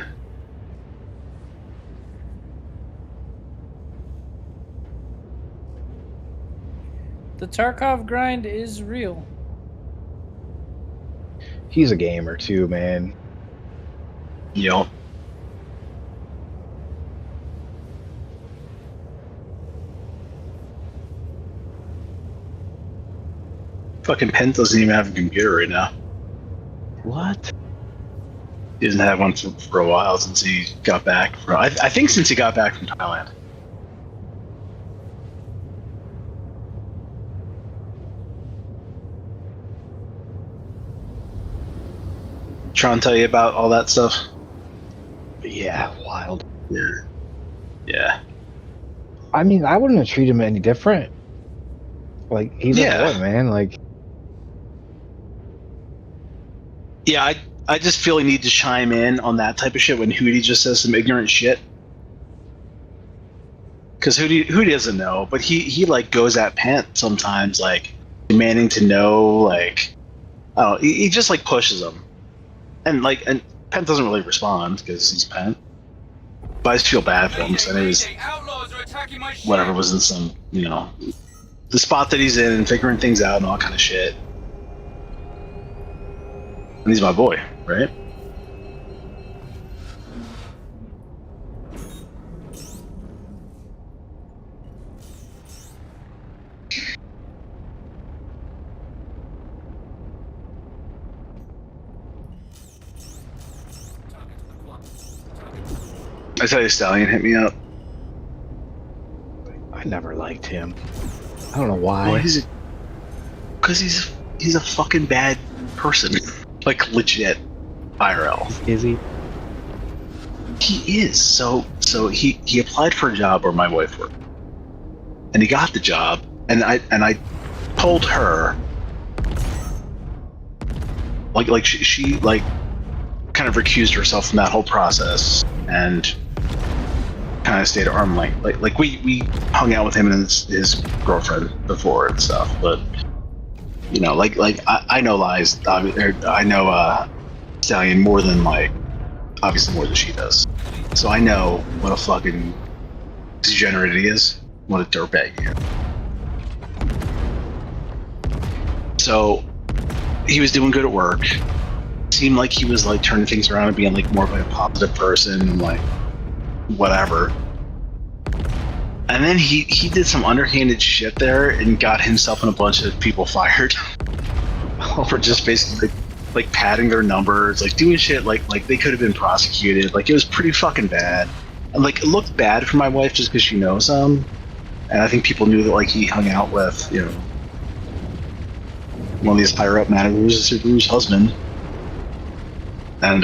The Tarkov grind is real. He's a gamer too, man. Yep. Fucking Pent doesn't even have a computer right now. What? He hasn't had one for a while since he got back. I think since he got back from Thailand. Trying to tell you about all that stuff? Yeah, wild. Yeah. Yeah. I mean, I wouldn't have treated him any different. Like, he's Yeah. a boy, man. Like, Yeah, I just feel I need to chime in on that type of shit when Hootie just says some ignorant shit. Because who doesn't know? But he like goes at Pent sometimes, like demanding to know, like I don't know, he just like pushes him, and Pent doesn't really respond because he's Pent. But I just feel bad for him. So it was Outlaws are attacking my ship. whatever was in some the spot that he's in and figuring things out and all kind of shit. And he's my boy, right? I tell you, Stallion hit me up. I never liked him. I don't know why. Well, because he's a fucking bad person. Like legit IRL. Is he? He is. So he applied for a job where my wife worked. And he got the job, and I told her like she like kind of recused herself from that whole process and kind of stayed at arm's length. Like we hung out with him and his girlfriend before and stuff, but like I know Lies, I know Stallion more than obviously more than she does. So I know what a fucking degenerate he is, what a dirtbag he is. So he was doing good at work. Seemed like he was like turning things around and being like more of a positive person and like whatever. And then he did some underhanded shit there and got himself and a bunch of people fired for just basically like padding their numbers, like doing shit like they could have been prosecuted. Like it was pretty fucking bad. And like it looked bad for my wife just because she knows him. And I think people knew that like he hung out with, one of these higher up managers, his husband. And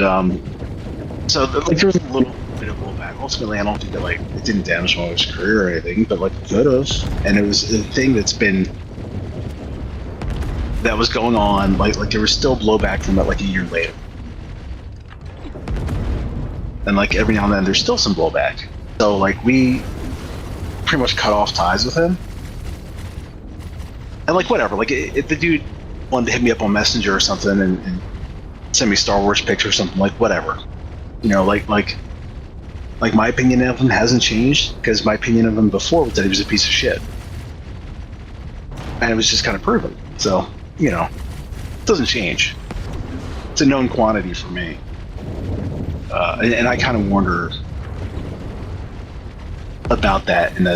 so like there was a little bit of blowback. Ultimately, I don't think that like it didn't damage my wife's career or anything, but like it could have. And it was a thing that was going on. Like there was still blowback from that like a year later. And like every now and then, there's still some blowback. So like we pretty much cut off ties with him. And like whatever, like if the dude wanted to hit me up on Messenger or something and send me Star Wars pics or something, like whatever, like my opinion of him hasn't changed because my opinion of him before was that he was a piece of shit, and it was just kind of proven. So it doesn't change. It's a known quantity for me, and I kind of wonder about that in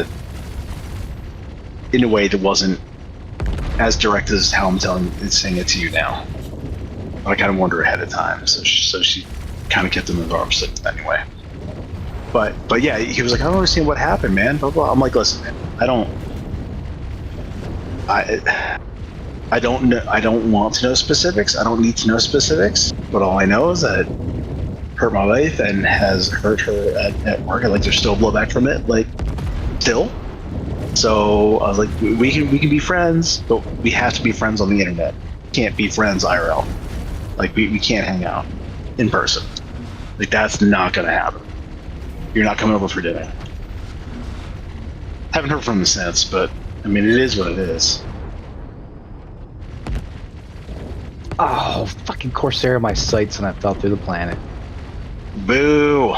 a way that wasn't as direct as how I'm saying it to you now. I kind of wonder ahead of time, so she kind of kept him in arm's length anyway. But yeah, he was like, I don't understand what happened, man. Blah, blah. I'm like, listen, man, I don't know. I don't want to know specifics. I don't need to know specifics. But all I know is that it hurt my wife and has hurt her at work. And like, there's still blowback from it, like still. So I was like, we can be friends, but we have to be friends on the internet. Can't be friends IRL. Like we can't hang out in person. Like that's not gonna happen. You're not coming over for dinner. Haven't heard from him since, but I mean it is what it is. Oh, fucking Corsair my sights and I fell through the planet. Boo.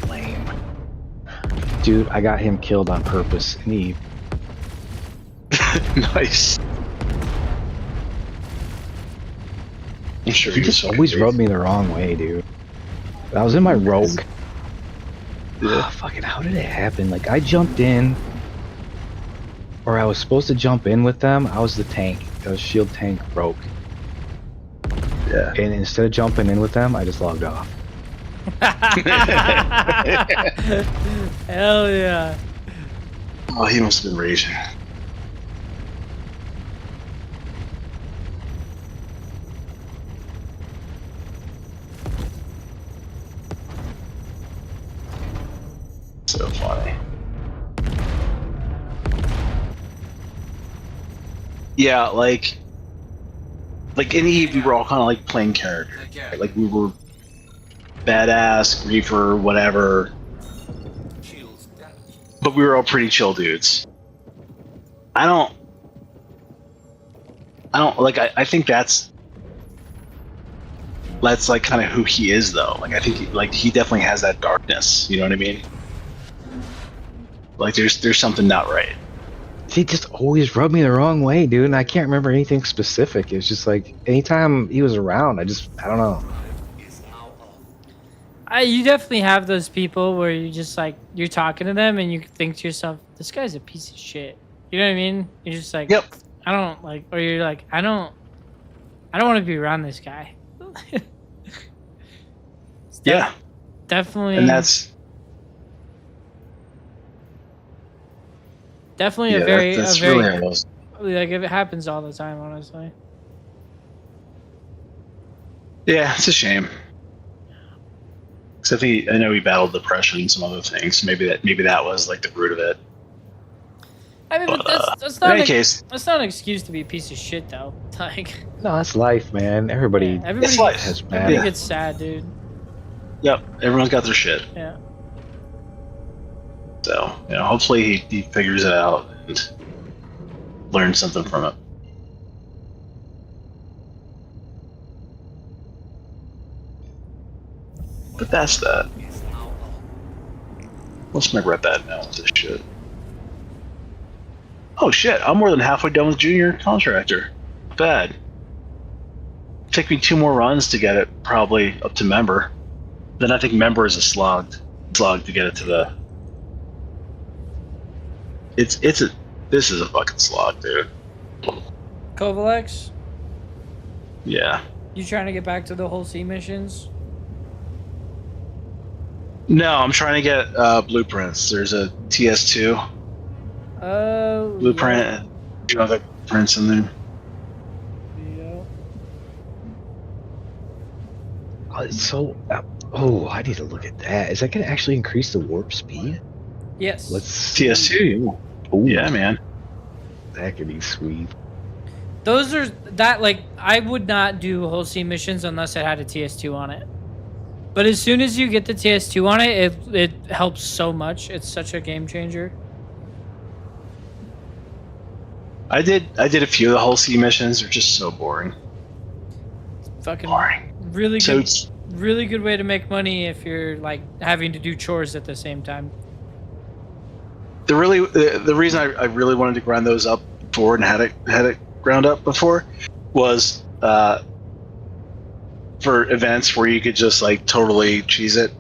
Lame. Dude, I got him killed on purpose and he Nice. I'm sure he just always rubbed me the wrong way, dude. I was in my rogue. Fucking how did it happen? Like I jumped in, or I was supposed to jump in with them. I was the tank. I was shield tank rogue. Yeah. And instead of jumping in with them, I just logged off. Hell yeah. Oh, he must have been raging. So funny. Yeah, like like in Eve, we were all kind of like playing character. Take care. Right? Like we were badass, reefer, whatever, Shields down. but we were all pretty chill dudes. I don't like. I think that's like kind of who he is, though. Like I think he definitely has that darkness. You know what I mean? Like there's something not right. He just always rubbed me the wrong way, dude, and I can't remember anything specific. It's just like anytime he was around, I don't know. Is now on. You definitely have those people where you just like you're talking to them and you think to yourself, "This guy's a piece of shit." You know what I mean? You're just like, Yep. I don't like, or you're like, I don't want to be around this guy. It's Yeah, definitely, and that's definitely a yeah, very, that's a very really how it was. like it happens all the time, honestly. Yeah, it's a shame. Because I know he battled depression and some other things. Maybe that was like the root of it. I mean, but that's In not any an, case, that's not an excuse to be a piece of shit, though. Like, No, that's life, man. Everybody it's life. has everybody bad. gets sad, dude. Yep, everyone's got their shit. Yeah. So, hopefully he figures it out and learns something from it. But that's that. Is now on. Let's regret that now with this shit. Oh shit, I'm more than halfway done with junior contractor. Bad. Take me 2 more runs to get it probably up to member. Then I think member is a slog to get it to the. This is a fucking slog, dude. Kovalex, Yeah. you trying to get back to the whole C missions? No, I'm trying to get blueprints. There's a TS2 Oh. blueprint and a few other prints in there. Yeah. So, I need to look at that. Is that going to actually increase the warp speed? Yes. Let's see. TS2. Ooh, Yeah, man. that could be sweet. Those are that like I would not do whole C missions unless it had a TS2 on it. But as soon as you get the TS2 on it, it helps so much. It's such a game changer. I did a few of the whole C missions. They're just so boring. Fucking Boring. really So good, it's, really good way to make money if you're like having to do chores at the same time. the reason I really wanted to grind those up before and had it ground up before was for events where you could just like totally cheese it,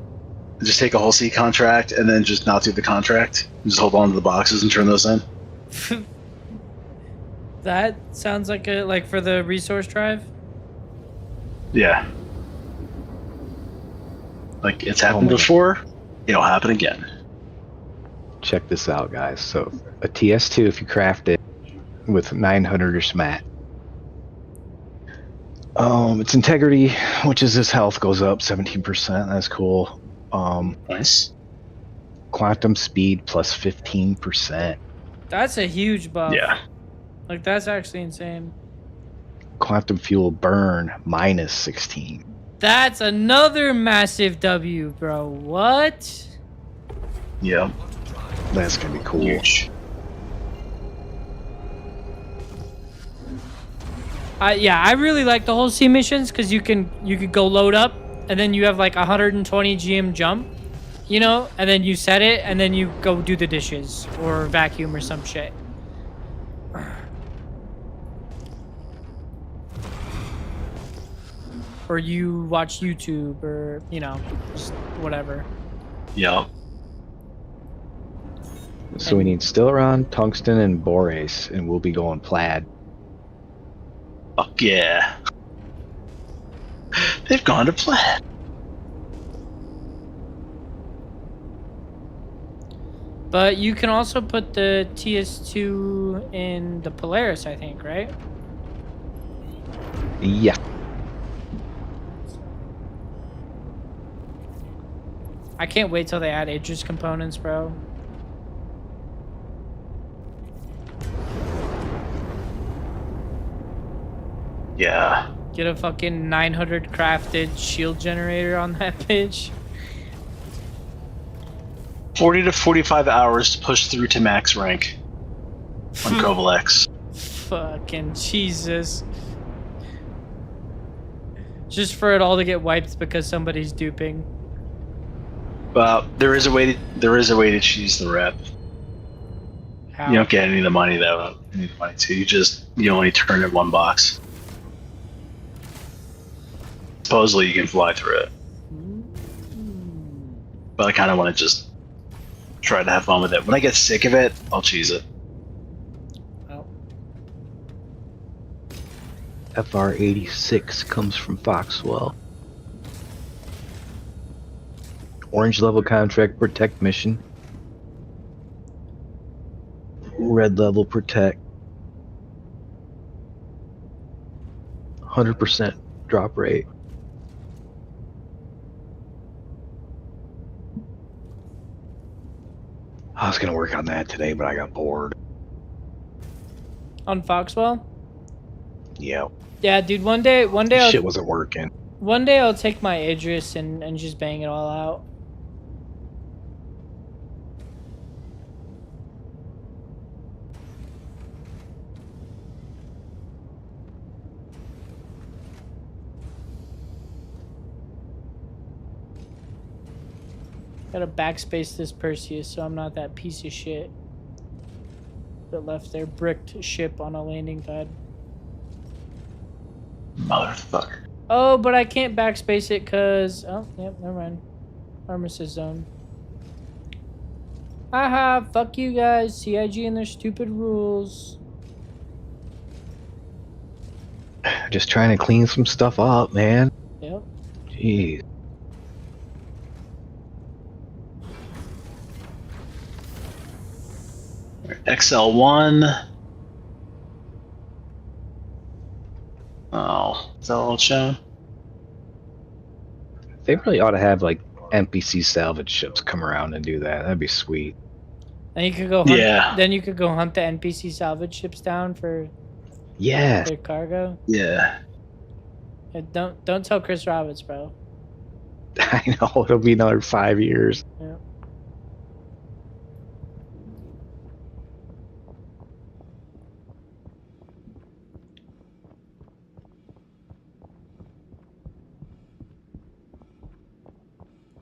just take a whole C contract and then just not do the contract, and just hold on to the boxes and turn those in. That sounds like for the resource drive. Yeah. Like it's happened my God. before, it'll happen again. Check this out, guys. So, a TS2, if you craft it with 900 or SMAT, its integrity, which is this health, goes up 17%. That's cool. Nice. Quantum speed plus 15%. That's a huge buff. Yeah. Like that's actually insane. Quantum fuel burn minus 16. That's another massive W, bro. What? Yeah. That's gonna be cool. Huge. Yeah, I really like the whole C missions because you could go load up and then you have like 120 GM jump, and then you set it and then you go do the dishes or vacuum or some shit. Or you watch YouTube or, just whatever. Yeah. So we need Stellaron, Tungsten, and Borace, and we'll be going plaid. Fuck yeah. They've gone to plaid. But you can also put the TS2 in the Polaris, I think, right? Yeah. I can't wait till they add Aegis components, bro. Yeah. Get a fucking 900 crafted shield generator on that bitch. 40 to 45 hours to push through to max rank on Kovalex. Fucking Jesus. Just for it all to get wiped because somebody's duping. Well, there is a way to choose the rep. How? You don't get any of the money though. Any of the money too. You only turn in one box. Supposedly you can fly through it. But I kind of want to just try to have fun with it. When I get sick of it, I'll cheese it. Oh. FR86 comes from Foxwell. Orange level contract protect mission. Red level protect. 100% drop rate. I was gonna work on that today, but I got bored. On Foxwell? Yeah, Yeah, dude. One day shit wasn't working. one day I'll take my Idris and just bang it all out. Gotta backspace this Perseus so I'm not that piece of shit that left their bricked ship on a landing pad. Motherfucker. Oh, but I can't backspace it because... Oh, yep, never mind. Armistice zone. Haha, fuck you guys. CIG and their stupid rules. Just trying to clean some stuff up, man. Yep. Jeez. XL1. Oh, is that all it's shown? They really ought to have like NPC salvage ships come around and do that. That'd be sweet. Then you could go hunt, Yeah. Then you could go hunt the NPC salvage ships down for Yeah. their cargo. Yeah. Don't tell Chris Roberts, bro. I know, it'll be another 5 years. Yeah.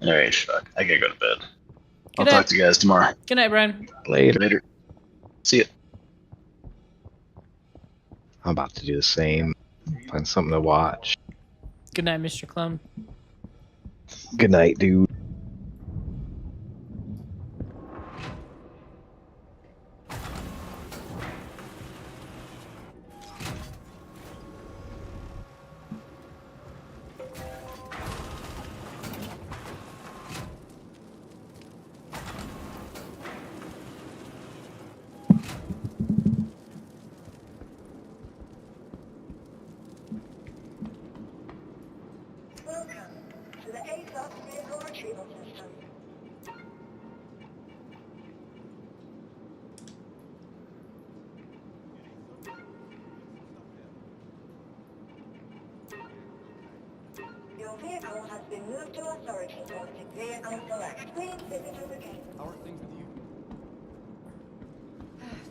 Alright, fuck. I gotta go to bed. I'll Good talk night. to you guys tomorrow. Good night, Brian. Later. Later. See ya. I'm about to do the same. Find something to watch. Good night, Mr. Clem. Good night, dude. Welcome to the ASOS vehicle retrieval system. Your vehicle has been moved to authority posted vehicle select. Please visit us again. How are things with you?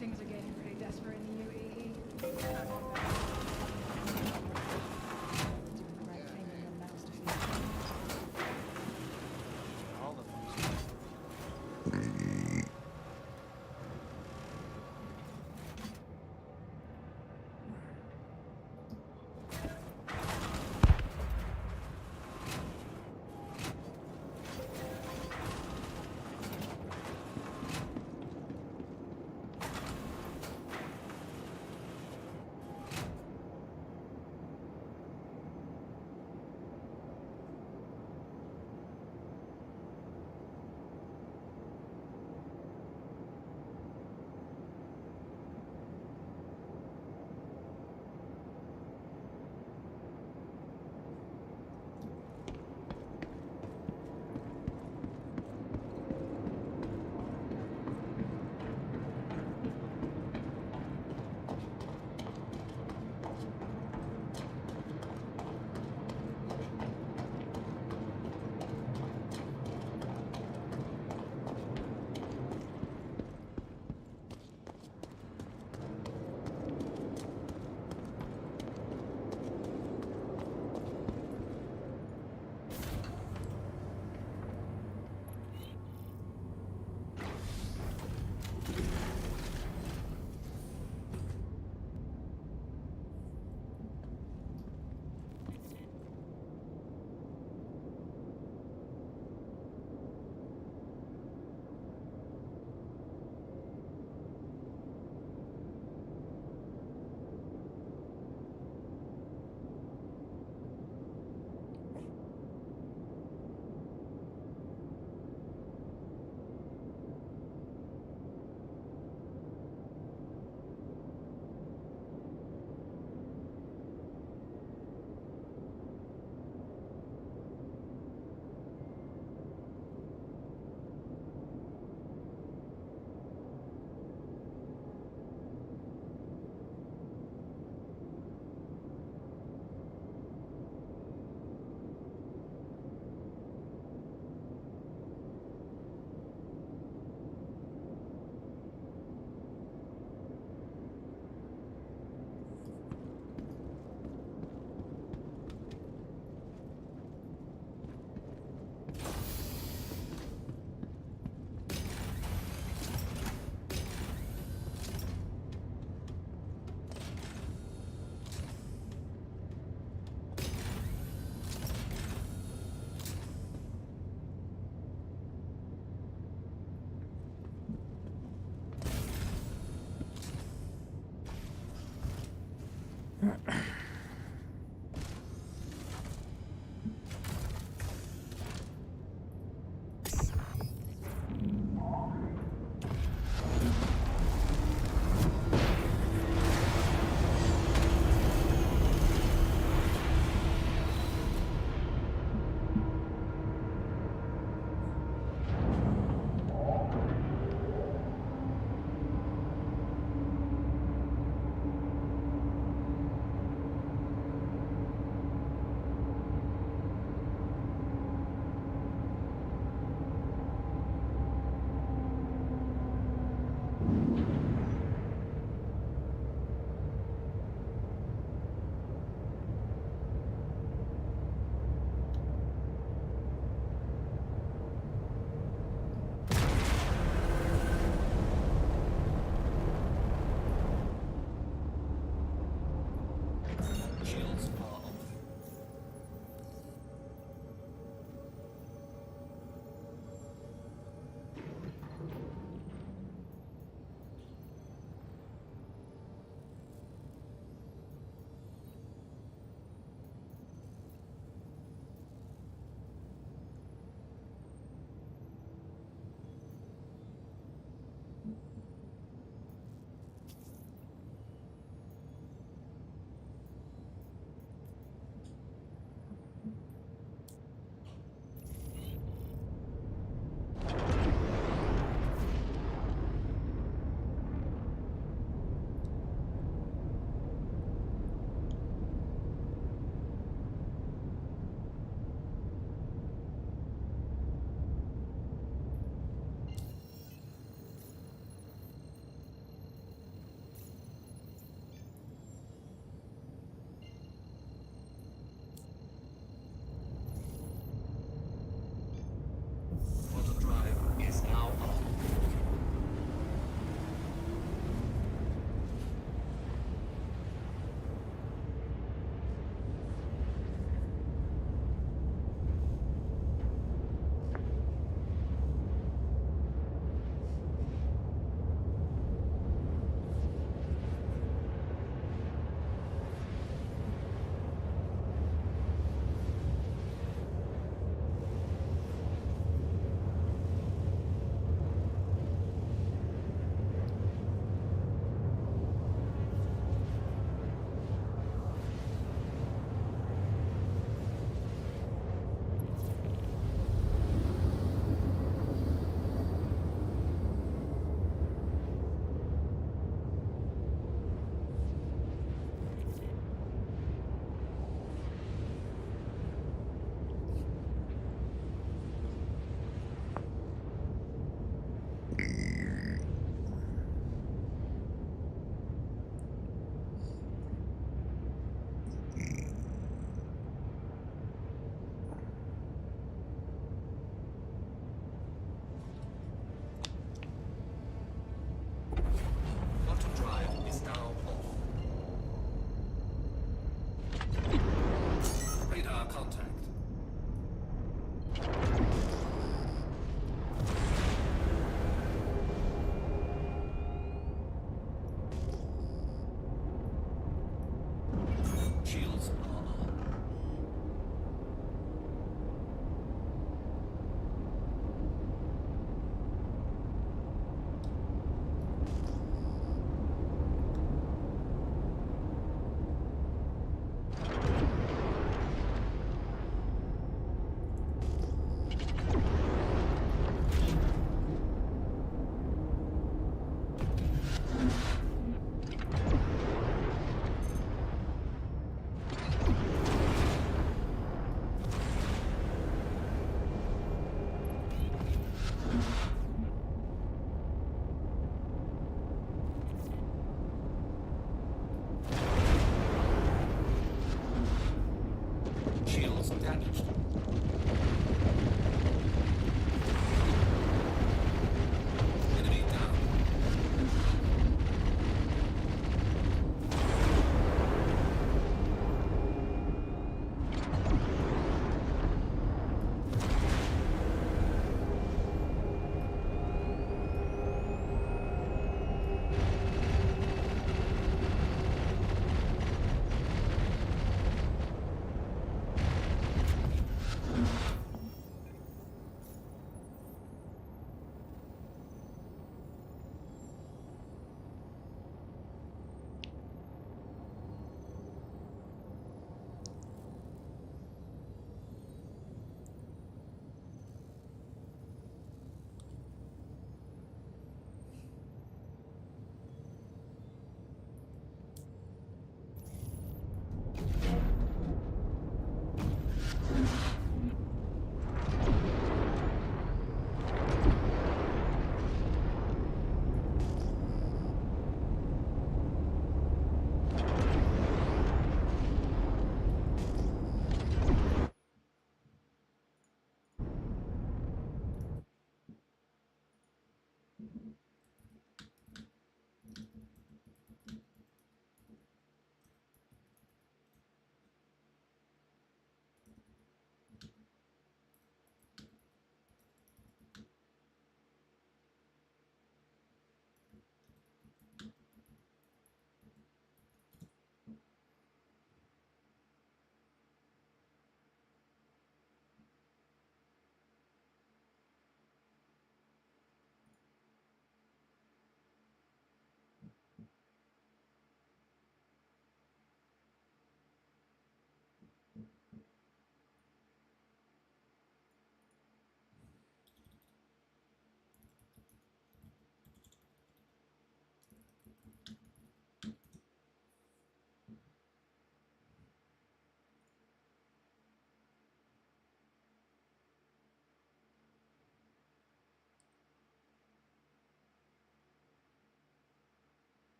Things are getting pretty desperate in the UAE. Doing the right thing and then that was defeated. All of them. damaged. Enemy down.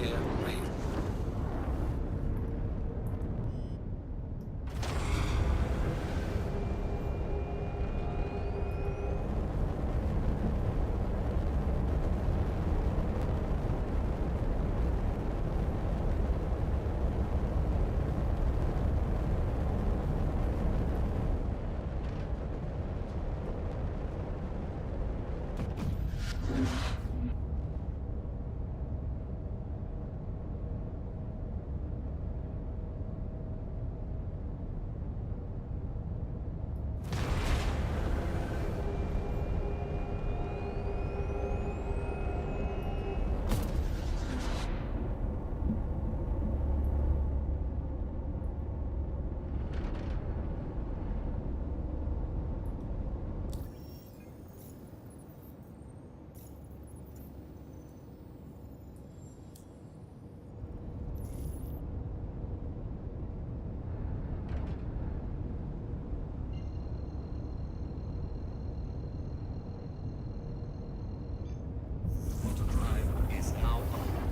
Yeah, right. Auto drive is now on.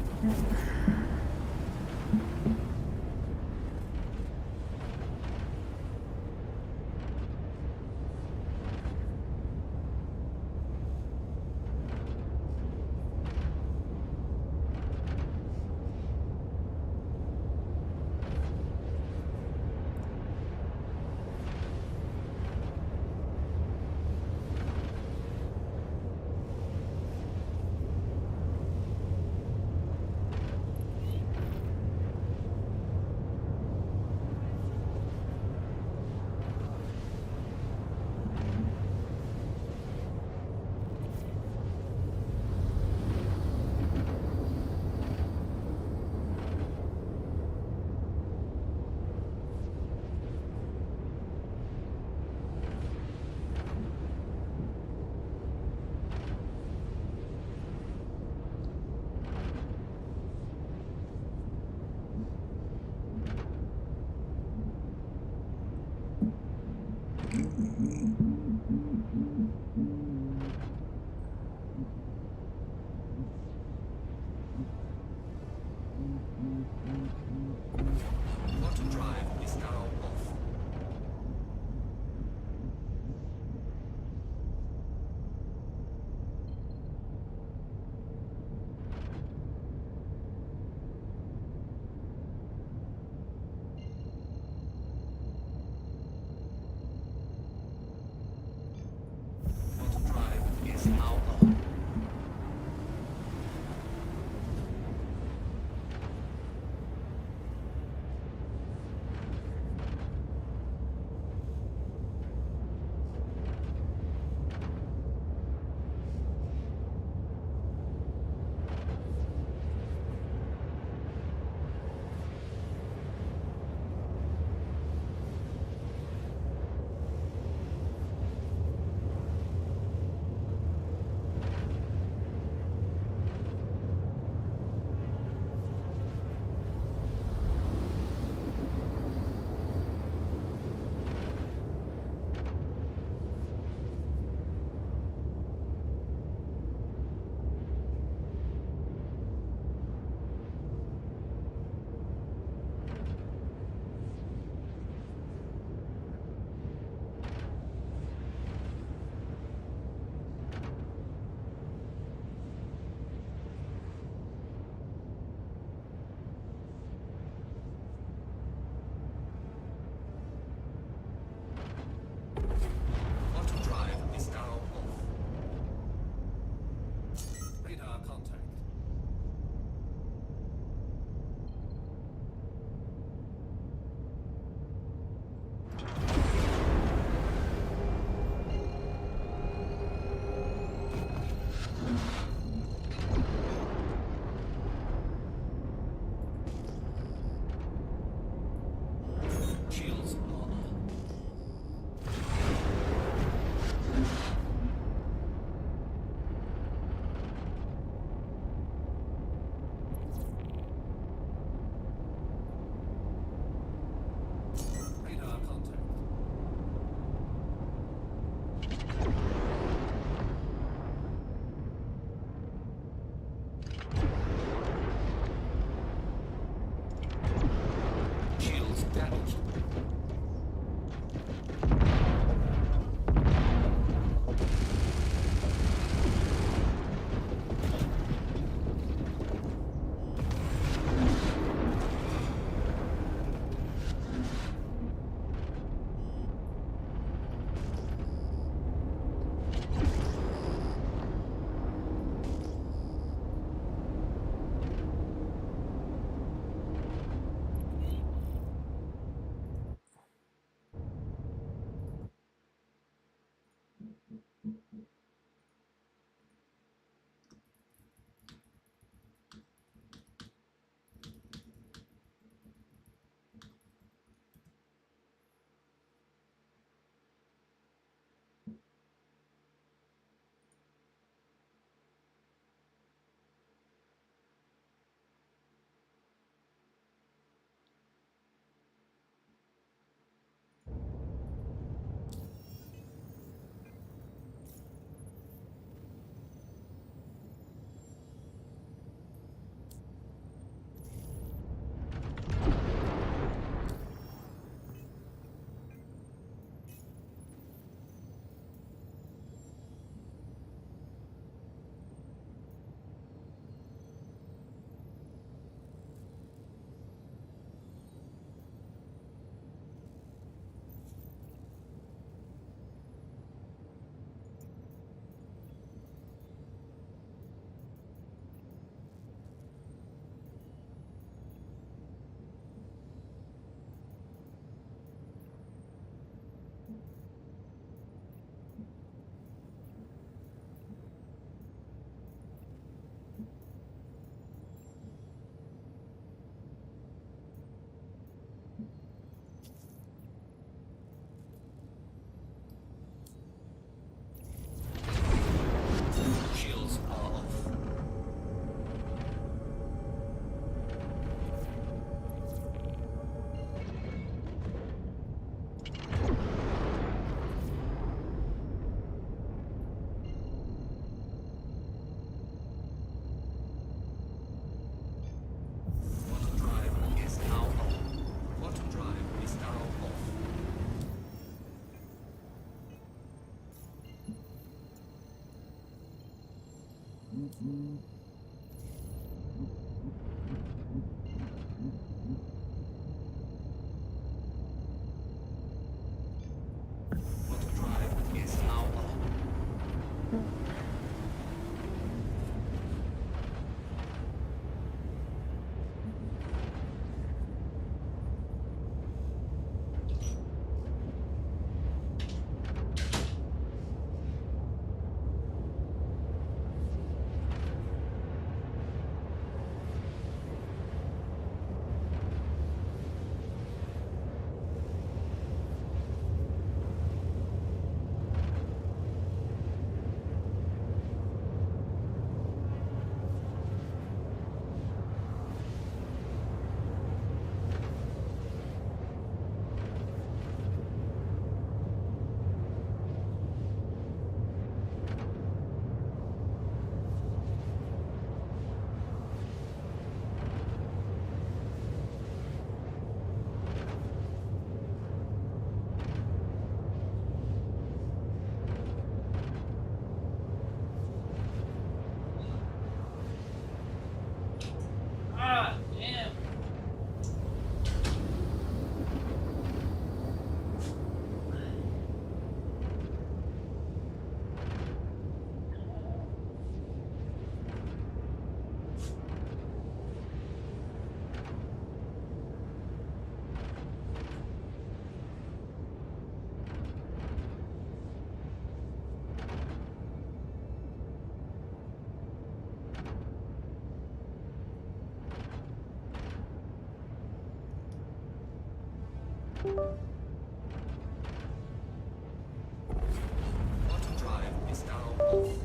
Auto drive is now on. Ah, damn. Auto drive is now off.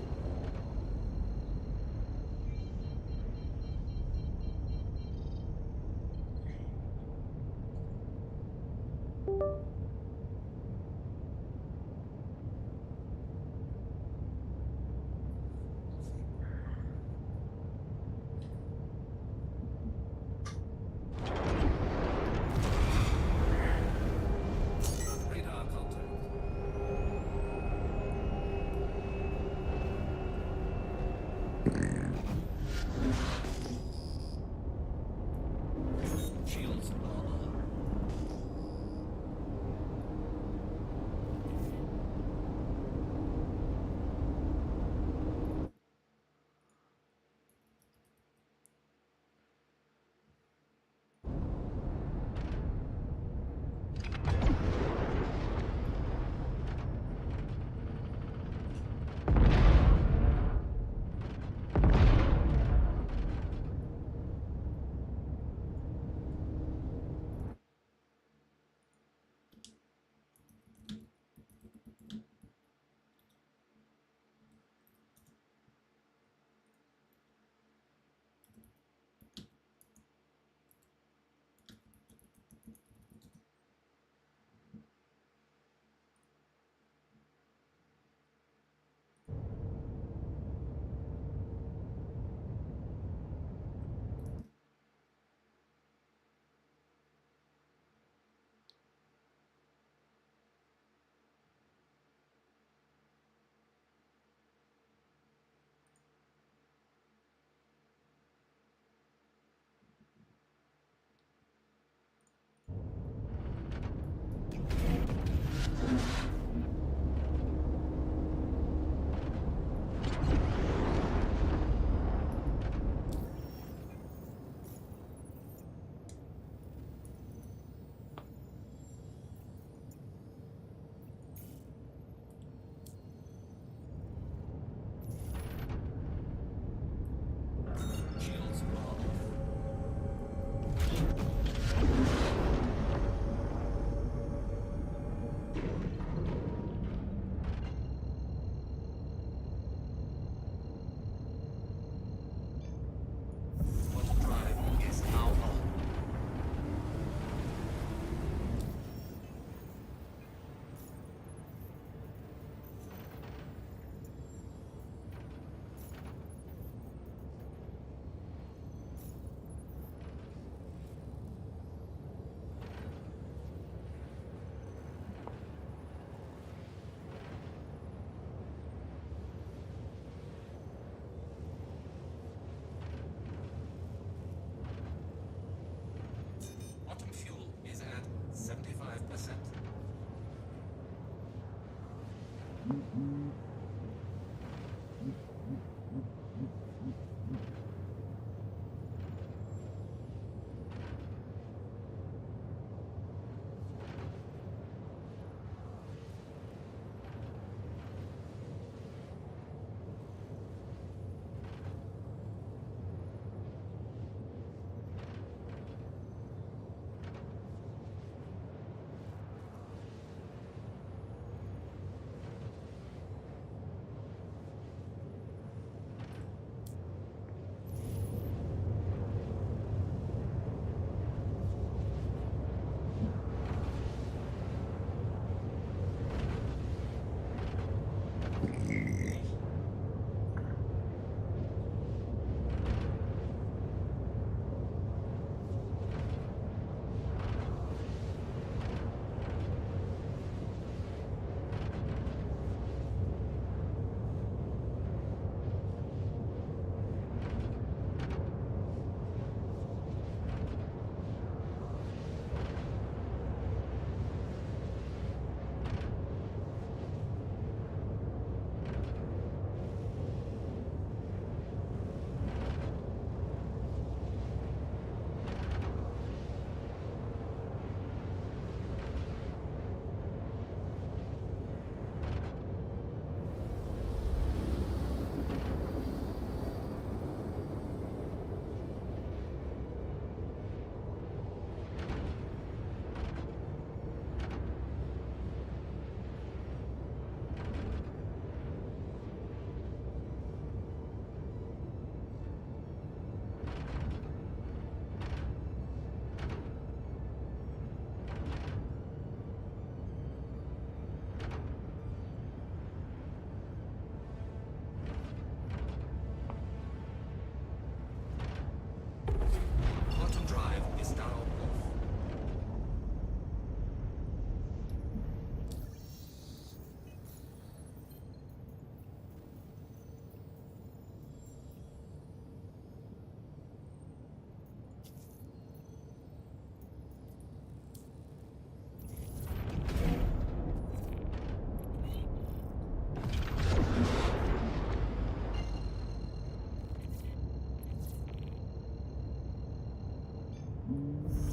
Quantum drive is now off.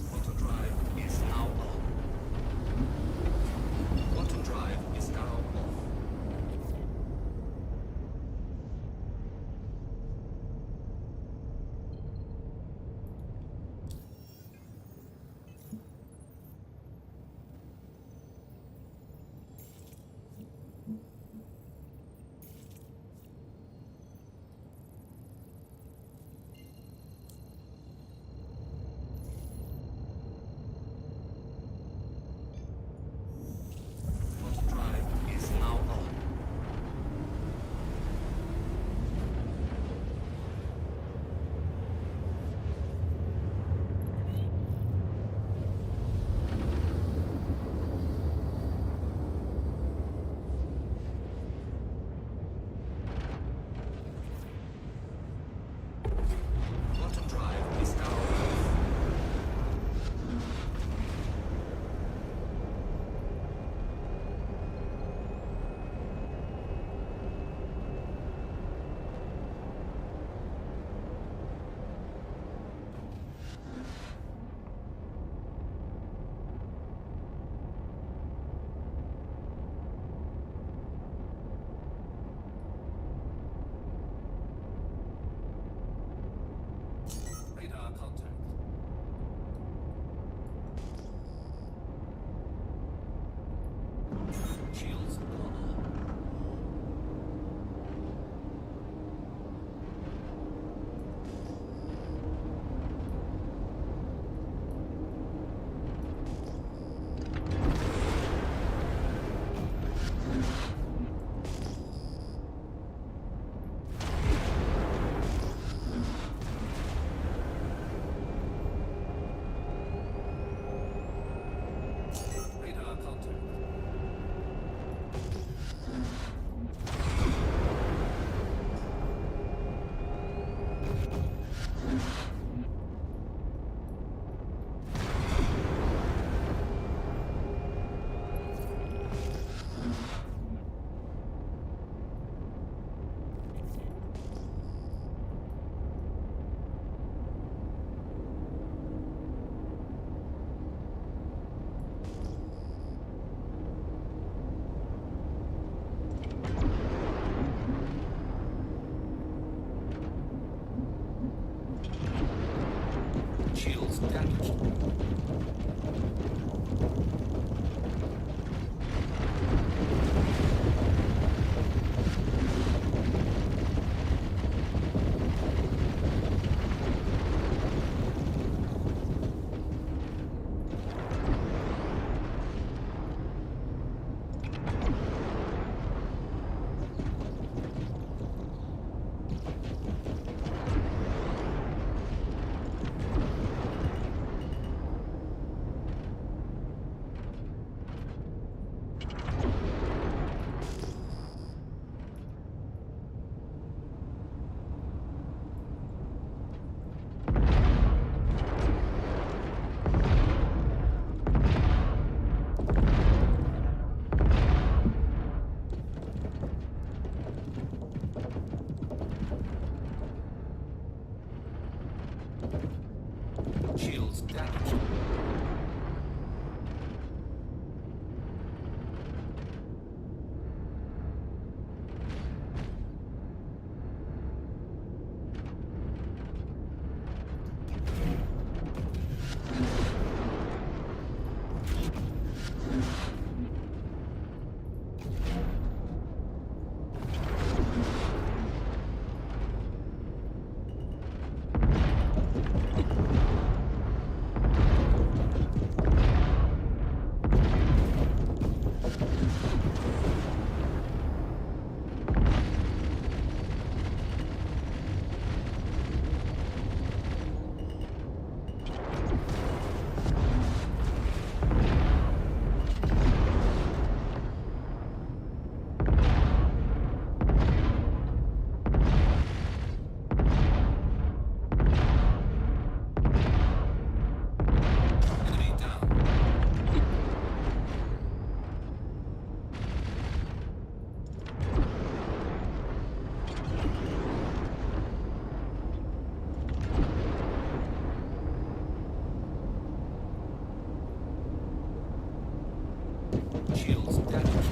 Quantum drive is now on. Quantum drive is now off. Quantum drive is now on. Quantum drive is now off. Radar contact. Shields normal. Radar contact. Shields damaged. Shields damaged. Shields damaged.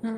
Off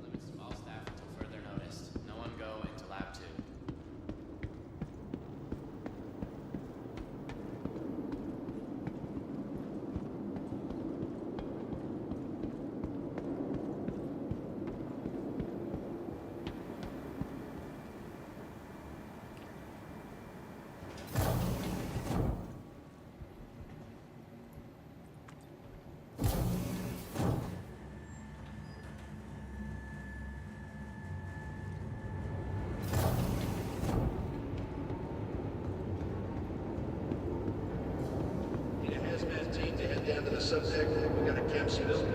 limits to all staff until further notice. No one go into lab 2. Need a hazmat team to head down to the subdeck. We got a capsule building.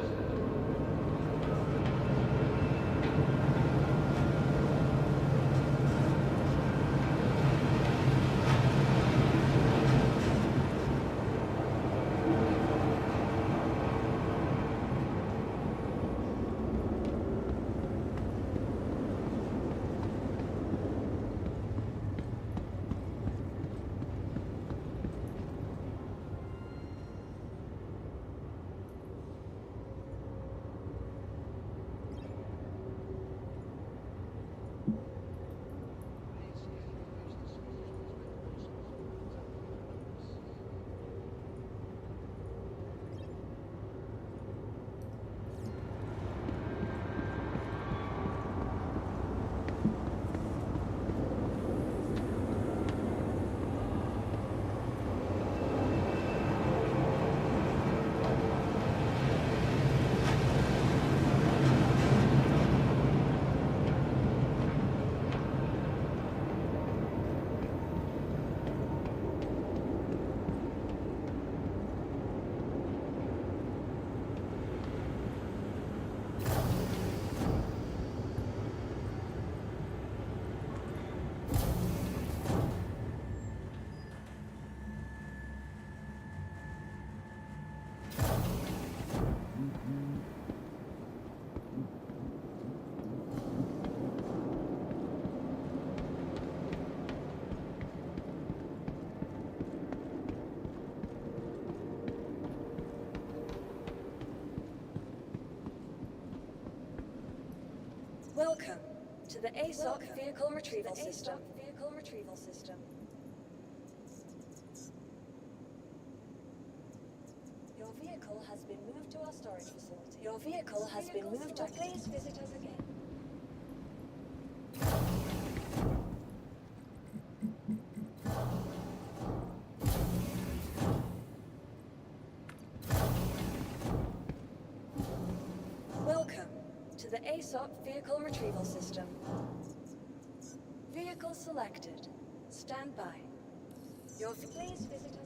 Welcome to the ASOC Vehicle Retrieval System. vehicle has been moved to our storage facility. Your vehicle has been moved to... Please visit us again. Welcome to the ASOP Vehicle Retrieval System. Vehicle selected. Stand by. Please visit us again.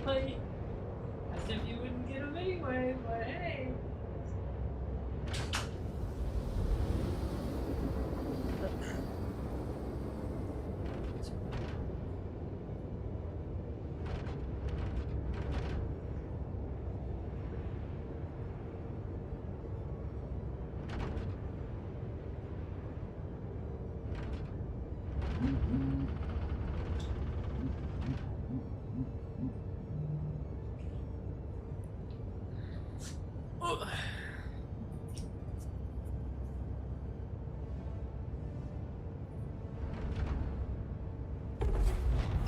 Like, as if you wouldn't get them anyway, but hey.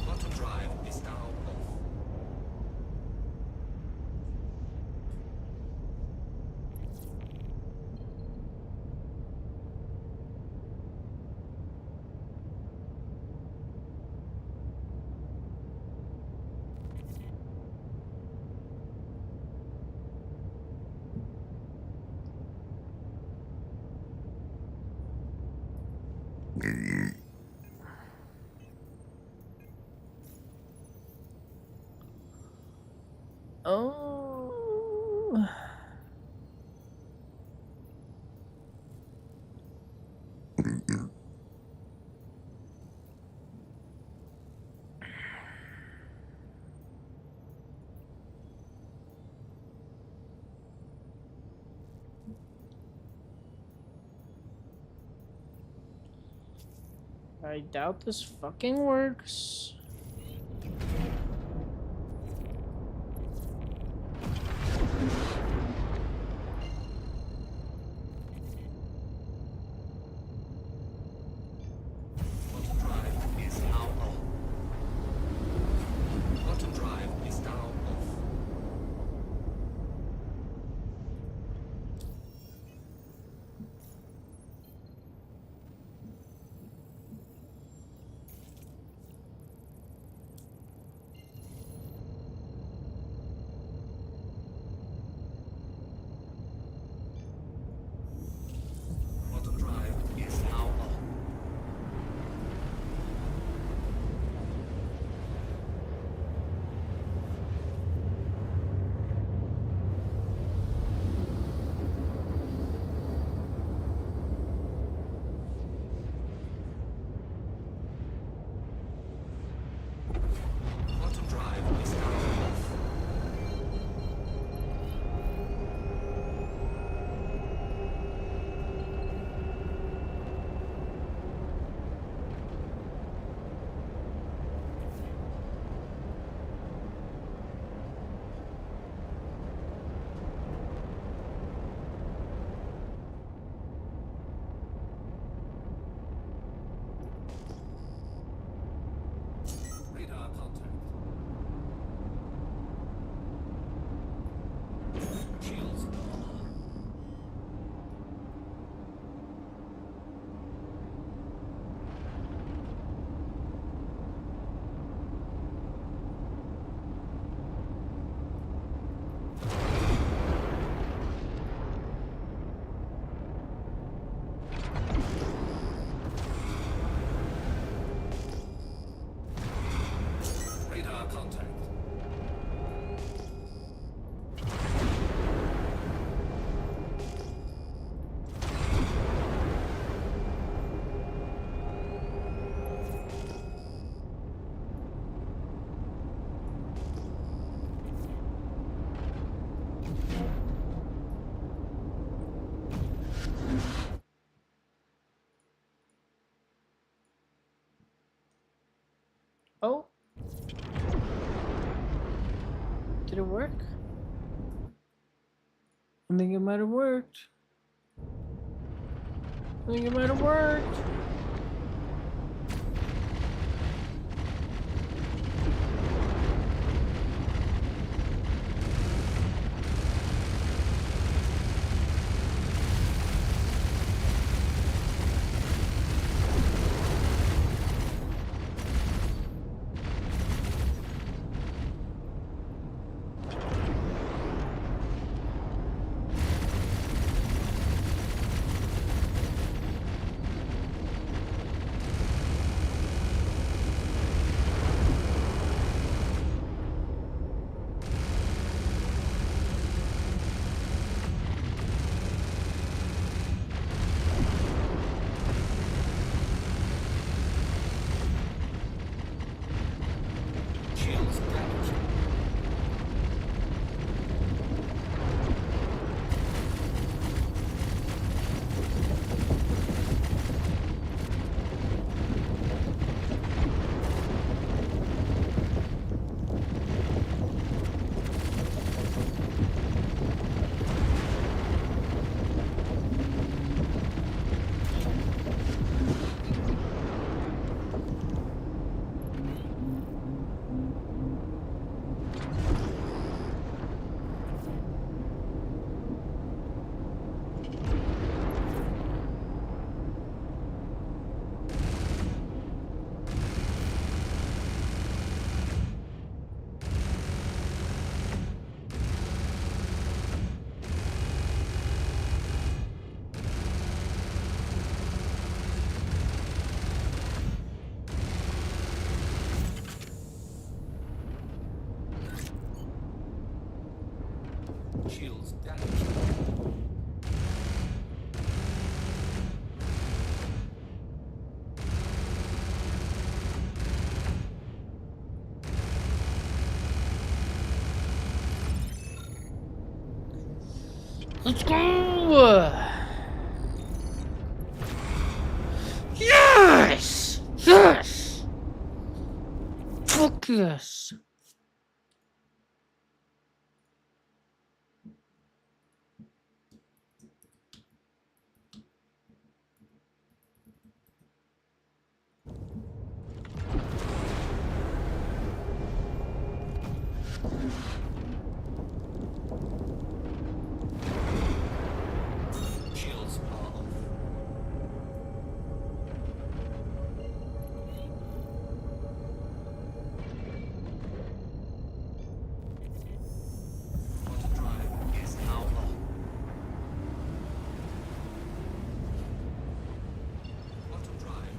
Quantum drive is now off. Oh. I doubt this fucking works. Quantum drive is now on. Quantum drive is now off. Quantum drive is now on. Quantum drive is now off. Radar contact. Shields normal. Radar contact. Oh. Did it work? I think it might have worked. I think it might have worked. Shields damaged. Let's go! Yes! Yes! Fuck yes! Shields are off. Auto drive is now on. Auto drive.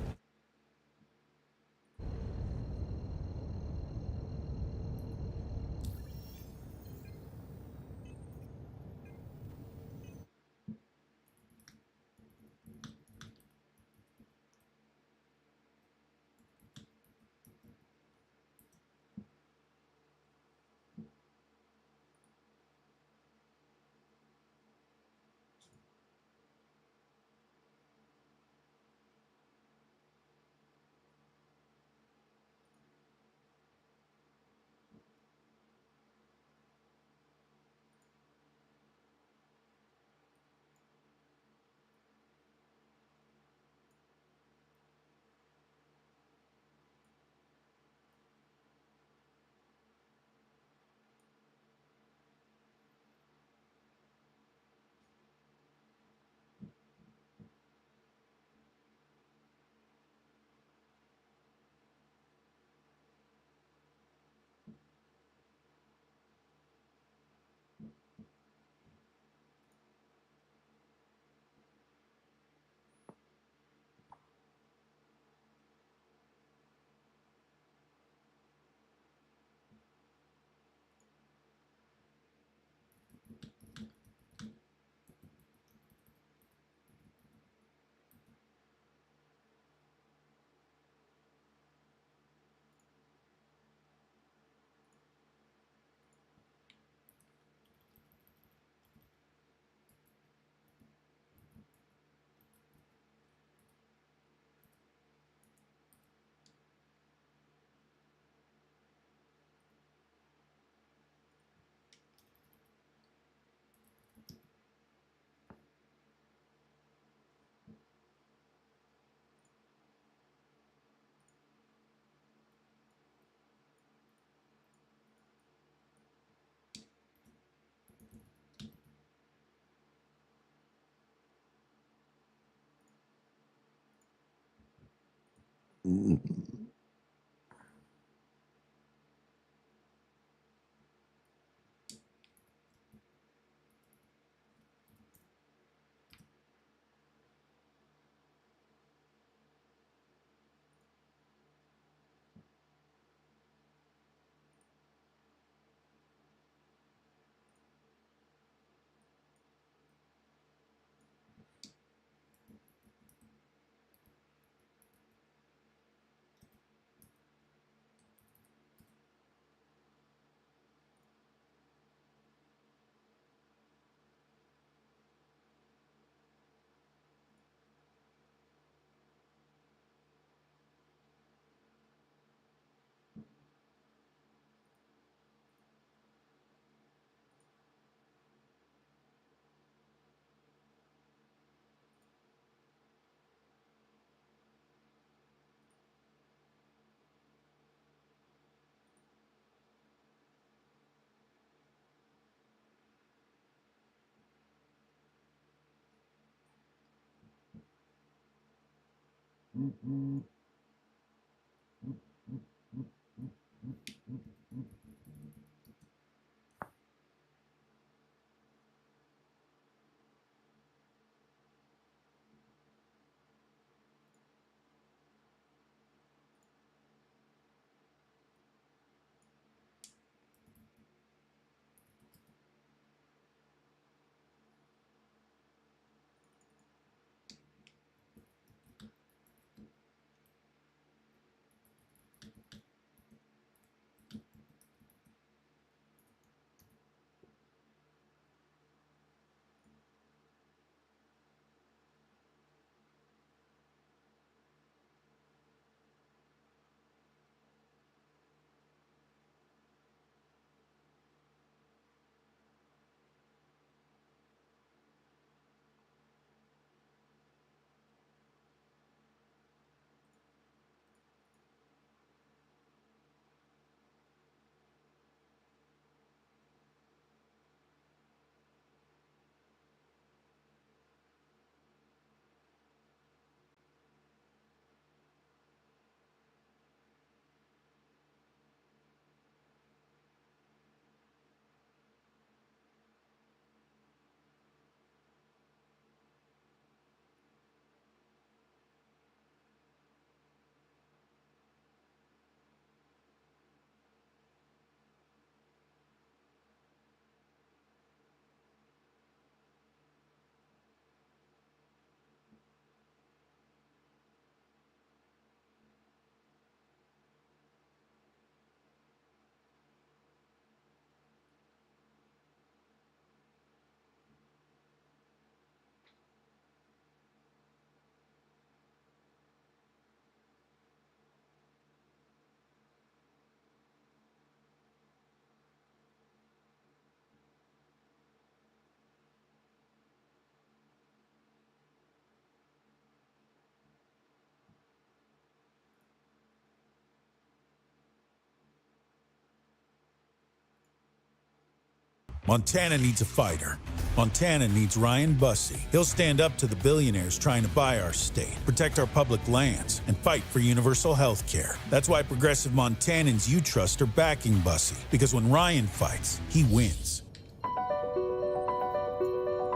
Montana needs a fighter. Montana needs Ryan Bussey. He'll stand up to the billionaires trying to buy our state, protect our public lands, and fight for universal health care. That's why progressive Montanans you trust are backing Bussey, because when Ryan fights, he wins.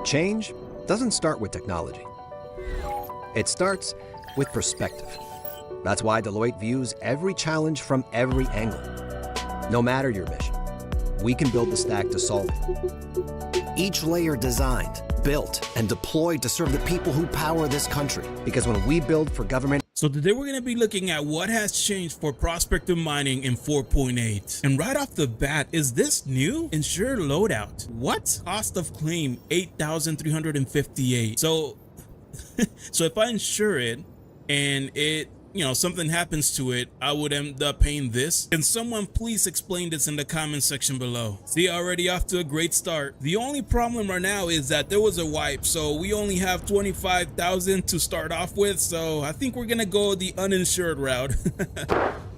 Change doesn't start with technology. It starts with perspective. That's why Deloitte views every challenge from every angle. No matter your mission, we can build the stack to solve it. Each layer designed, built, and deployed to serve the people who power this country. Because when we build for government... So today we're going to be looking at what has changed for prospector mining in 4.8. And right off the bat, is this new? Ensure loadout. What? Cost of claim, 8,358. So if I insure it and it, something happens to it, I would end up paying this. Can someone please explain this in the comment section below? See, already off to a great start. The only problem right now is that there was a wipe, so we only have 25,000 to start off with. So I think we're gonna go the uninsured route.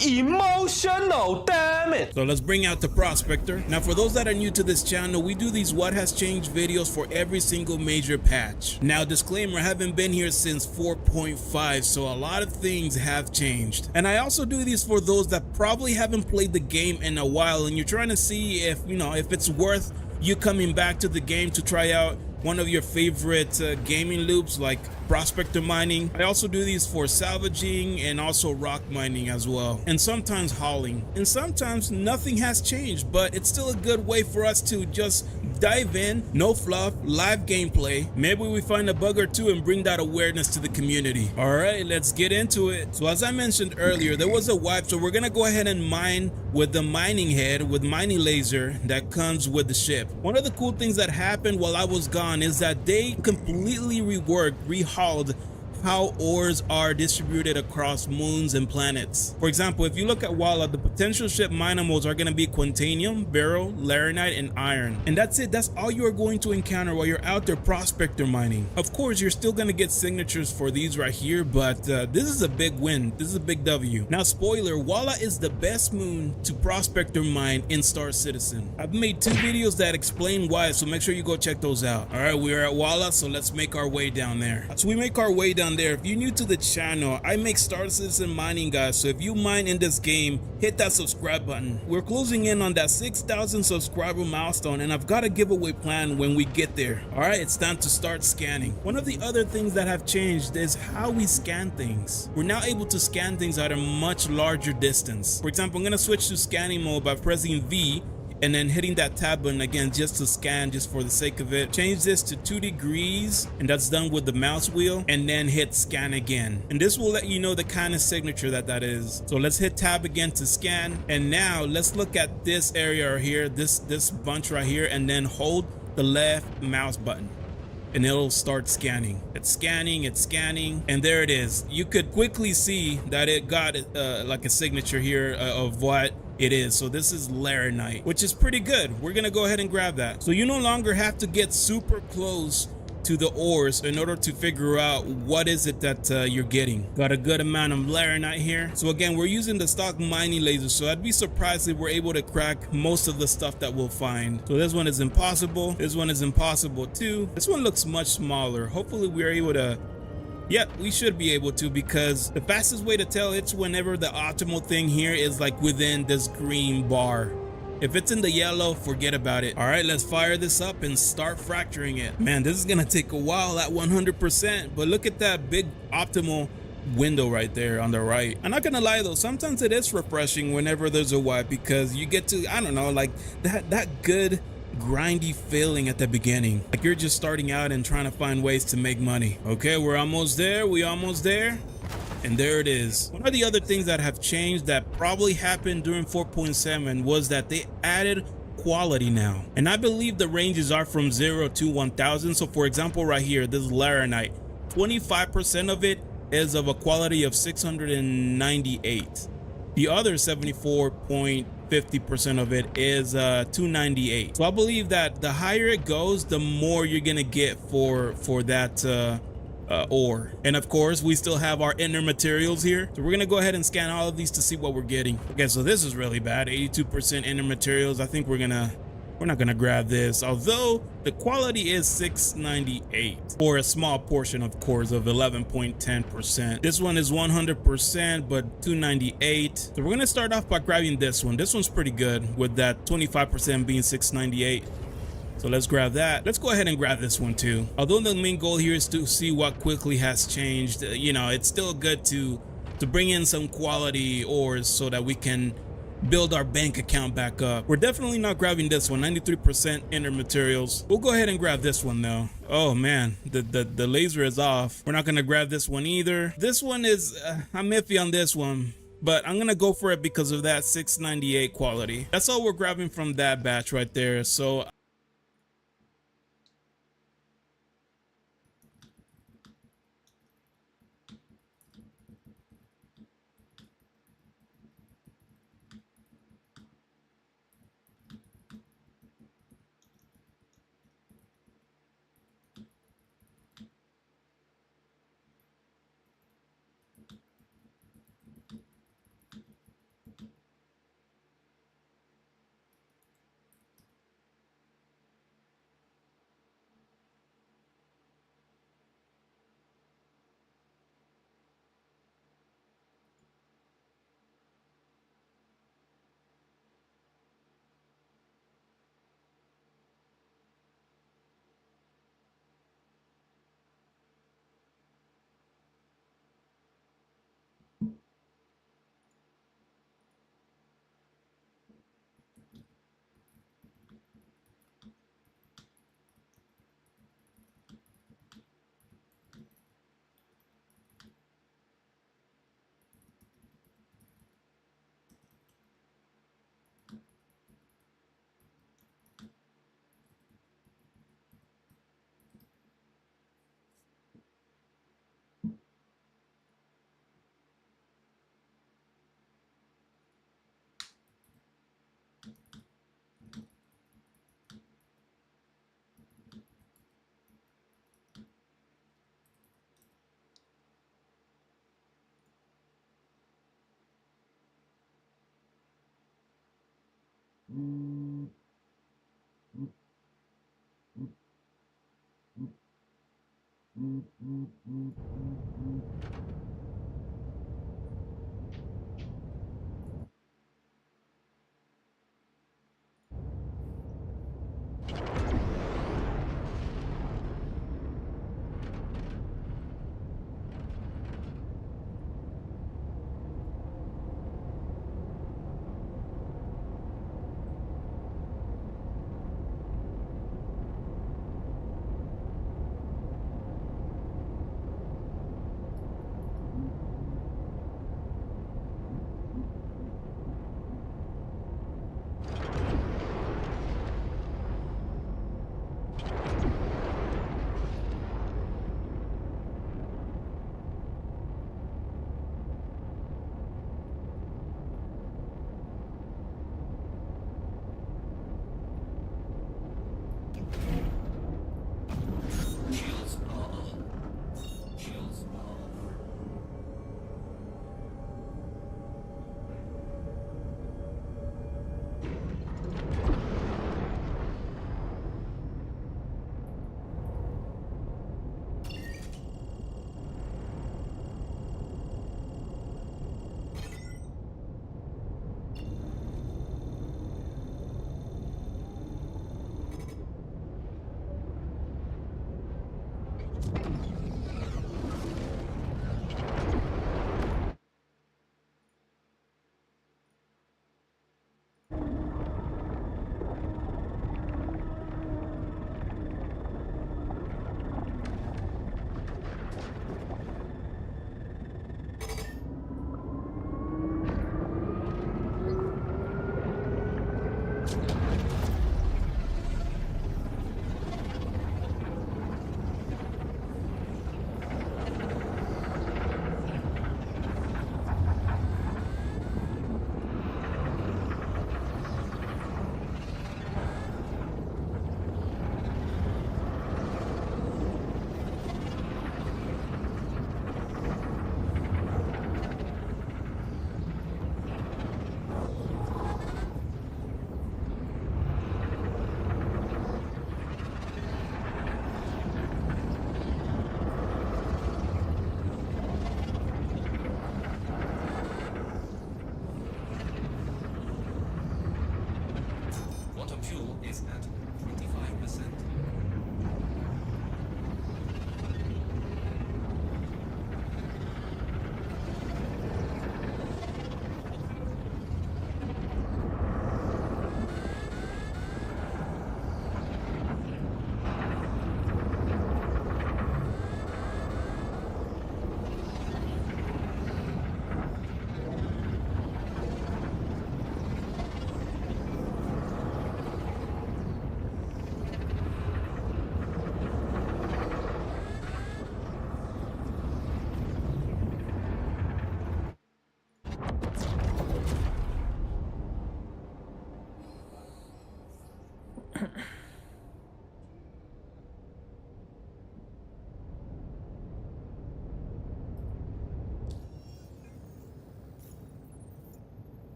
Emotional, damn it. So let's bring out the prospector. Now, for those that are new to this channel, we do these what has changed videos for every single major patch. Now, disclaimer, I haven't been here since 4.5, so a lot of things have changed. And I also do these for those that probably haven't played the game in a while and you're trying to see if if it's worth you coming back to the game to try out one of your favorite gaming loops like prospector mining. I also do these for salvaging and also rock mining as well, and sometimes hauling. And sometimes nothing has changed, but it's still a good way for us to just dive in, no fluff, live gameplay. Maybe we find a bug or two and bring that awareness to the community. All right, let's get into it. So as I mentioned earlier, there was a wipe, so we're gonna go ahead and mine with the mining head with mining laser that comes with the ship. One of the cool things that happened while I was gone is that they completely rehauled how ores are distributed across moons and planets. For example, if you look at Walla, the potential ship miner modes are going to be Quantanium, Beryl, Laranite, and Iron. And that's it. That's all you are going to encounter while you're out there prospector mining. Of course, you're still going to get signatures for these right here, but this is a big win. This is a big W. Now, spoiler, Walla is the best moon to prospector mine in Star Citizen. I've made 2 videos that explain why, so make sure you go check those out. All right, we are at Walla, so let's make our way down there. As we make our way down there, if you're new to the channel, I make Star Citizen mining guys, so if you mine in this game, hit that subscribe button. We're closing in on that 6,000 subscriber milestone, and I've got a giveaway plan when we get there. All right, it's time to start scanning. One of the other things that have changed is how we scan things. We're now able to scan things at a much larger distance. For example, I'm going to switch to scanning mode by pressing V and then hitting that tab button again just to scan, just for the sake of it. Change this to 2 degrees, and that's done with the mouse wheel, and then hit scan again. And this will let you know the kind of signature that is. So let's hit tab again to scan. And now let's look at this area right here, this bunch right here, and then hold the left mouse button and it'll start scanning. It's scanning, and there it is. You could quickly see that it got like a signature here of what it is. So this is Laranite, which is pretty good. We're gonna go ahead and grab that. So you no longer have to get super close to the ores in order to figure out what is it that you're getting. Got a good amount of Laranite here. So again, we're using the stock mining laser, so I'd be surprised if we're able to crack most of the stuff that we'll find. So this one is impossible. This one is impossible too. This one looks much smaller. Hopefully we're able to... Yep, we should be able to, because the fastest way to tell it's whenever the optimal thing here is like within this green bar. If it's in the yellow, forget about it. All right, let's fire this up and start fracturing it. Man, this is gonna take a while at 100%, but look at that big optimal window right there on the right. I'm not gonna lie though, sometimes it is refreshing whenever there's a wipe, because you get to, I don't know, like that good grindy feeling at the beginning, like you're just starting out and trying to find ways to make money. Okay, we're almost there. We almost there. And there it is. One of the other things that have changed that probably happened during 4.7 was that they added quality now. And I believe the ranges are from 0 to 1000. So for example, right here, this Laranite, 25% of it is of a quality of 698. The other 74.50% of it is 298. So I believe that the higher it goes, the more you're gonna get for that ore. And of course, we still have our inner materials here, so we're gonna go ahead and scan all of these to see what we're getting. Okay, so this is really bad. 82% inner materials. I think we're gonna We're not gonna grab this, although the quality is 698 for a small portion, of course, of 11.10%. This one is 100%, but 298. So we're gonna start off by grabbing this one. This one's pretty good with that 25% being 698. So let's grab that. Let's go ahead and grab this one too. Although the main goal here is to see what quickly has changed, you know, it's still good to bring in some quality ores so that we can build our bank account back up. We're definitely not grabbing this one, 93% inner materials. We'll go ahead and grab this one though. Oh man, the laser is off. We're not gonna grab this one either. This one is, I'm iffy on this one, but I'm gonna go for it because of that 698 quality. That's all we're grabbing from that batch right there. So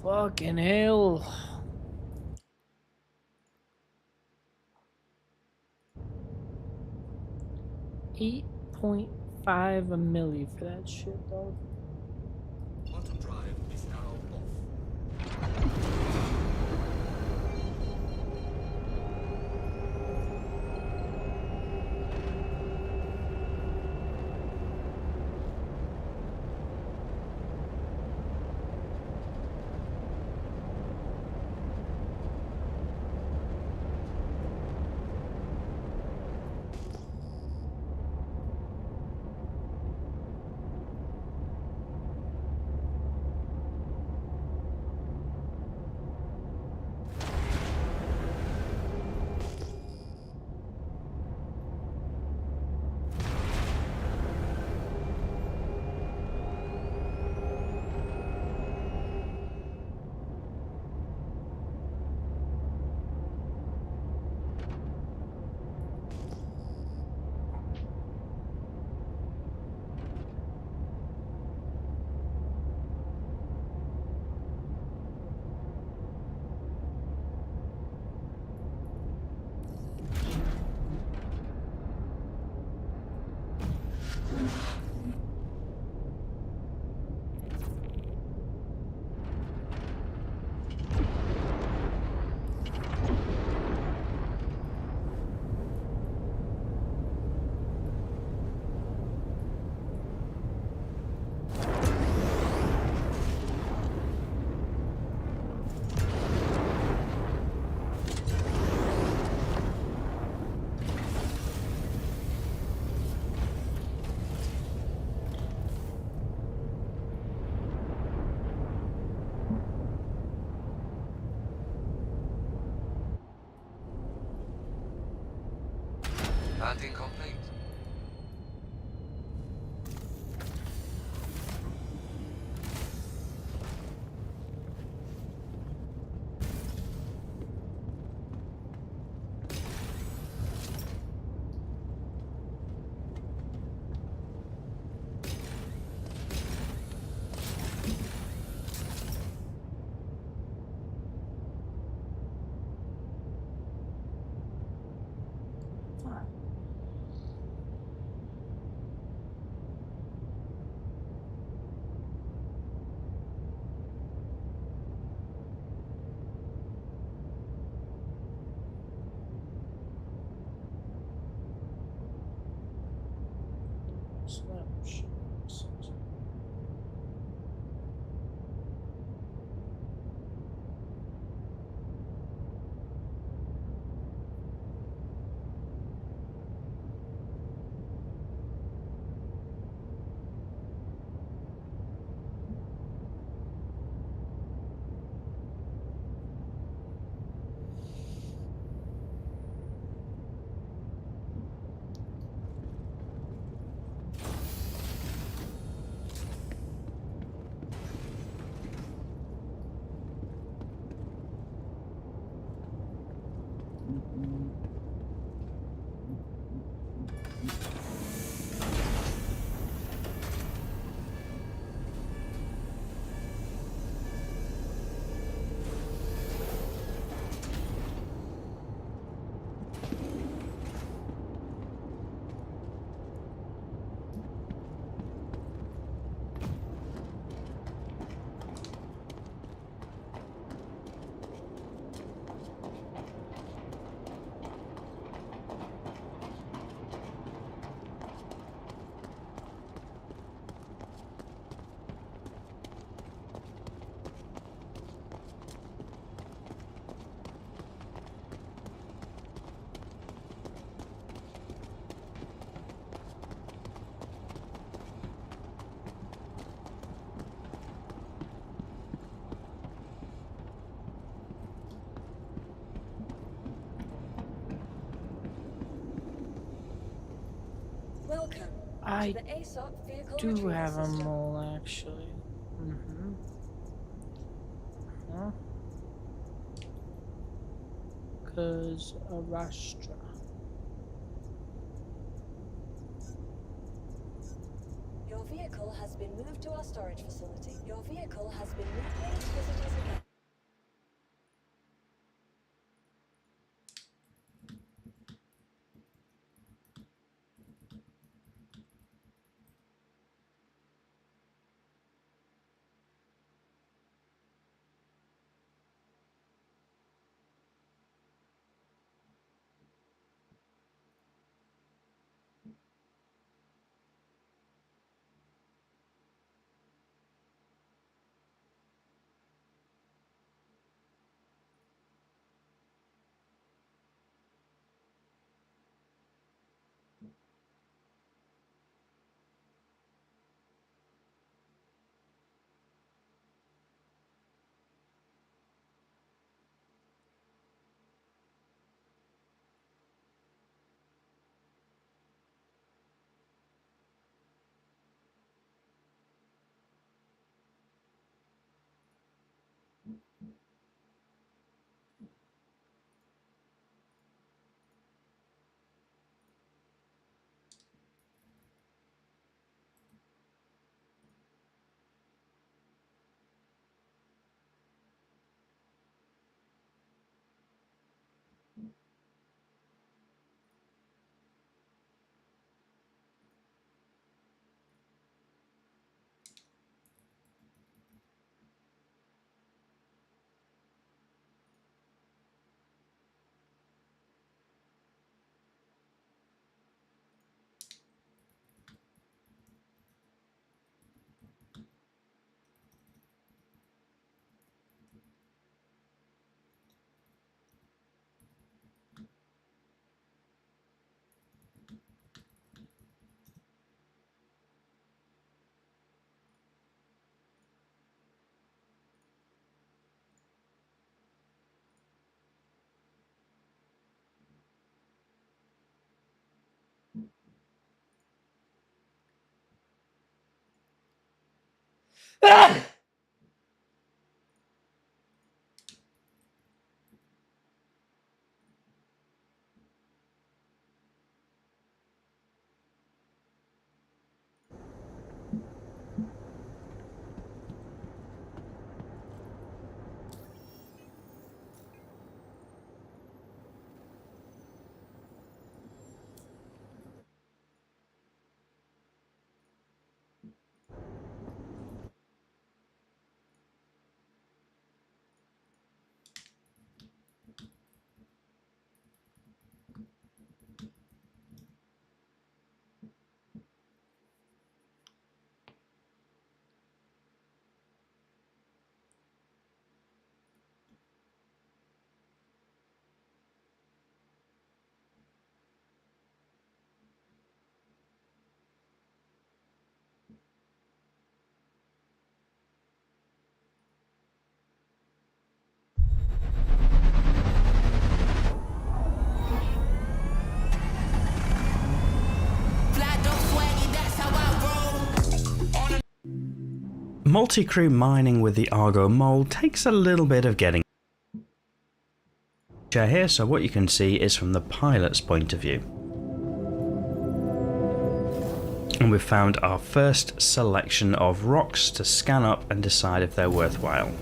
Fucking hell. $8.5 a milli for that shit, dog. Quantum drive is now off. Landing complete. Welcome I to the ASOP vehicle do retrieval have a system. mole, actually. Mm-hmm. Huh? Because of Rastra. Your vehicle has been moved to our storage facility. Your vehicle has been moved. Please visit us again. Ah! Multi-crew mining with the Argo mole takes a little bit of getting here, so what you can see is from the pilot's point of view. And we've found our first selection of rocks to scan up and decide if they're worthwhile.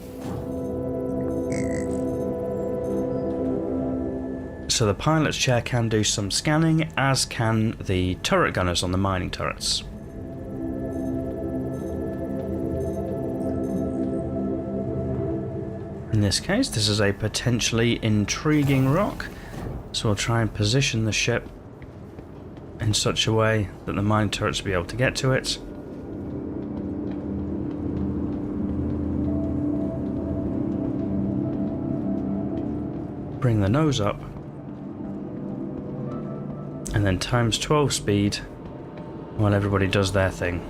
So the pilot's chair can do some scanning, as can the turret gunners on the mining turrets. In this case, this is a potentially intriguing rock, so we'll try and position the ship in such a way that the mining turrets will be able to get to it. Bring the nose up, and then times 12 speed while everybody does their thing.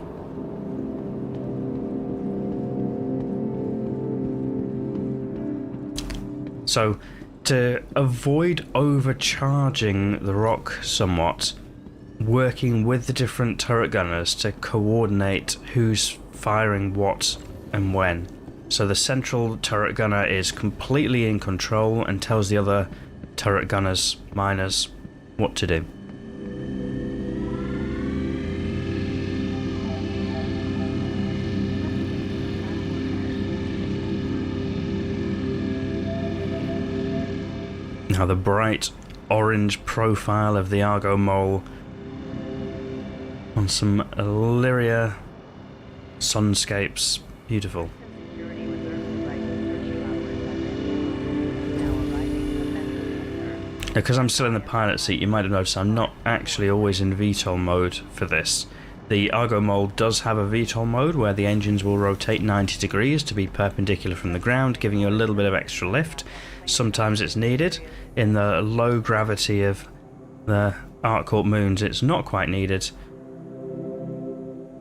So, to avoid overcharging the rock somewhat, working with the different turret gunners to coordinate who's firing what and when. So the central turret gunner is completely in control and tells the other turret gunners, miners, what to do. Now the bright orange profile of the Argo Mole on some Illyria sunscapes, beautiful. Because I'm still in the pilot seat, you might have noticed I'm not actually always in VTOL mode for this. The Argo Mole does have a VTOL mode where the engines will rotate 90 degrees to be perpendicular from the ground, giving you a little bit of extra lift. Sometimes it's needed. In the low gravity of the Arccorp moons, it's not quite needed.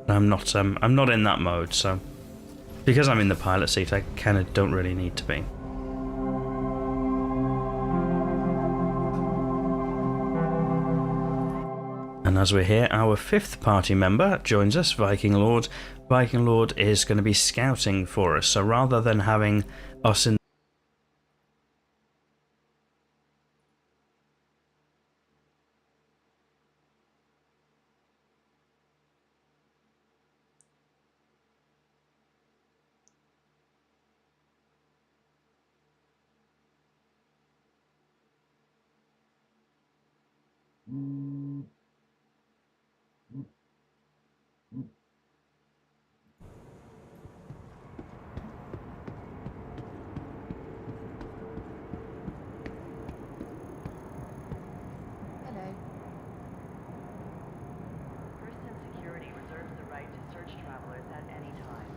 I'm not in that mode, so because I'm in the pilot seat, I kind of don't really need to be. And as we're here, our 5th party member joins us, Viking Lord. Viking Lord is going to be scouting for us, so rather than having us in Hello. Person security reserves the right to search travelers at any time.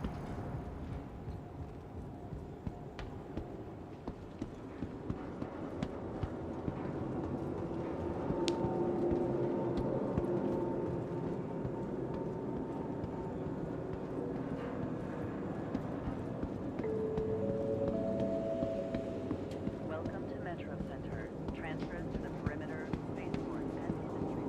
Welcome to Metro Center. Transfers to the perimeter, spaceport, and industry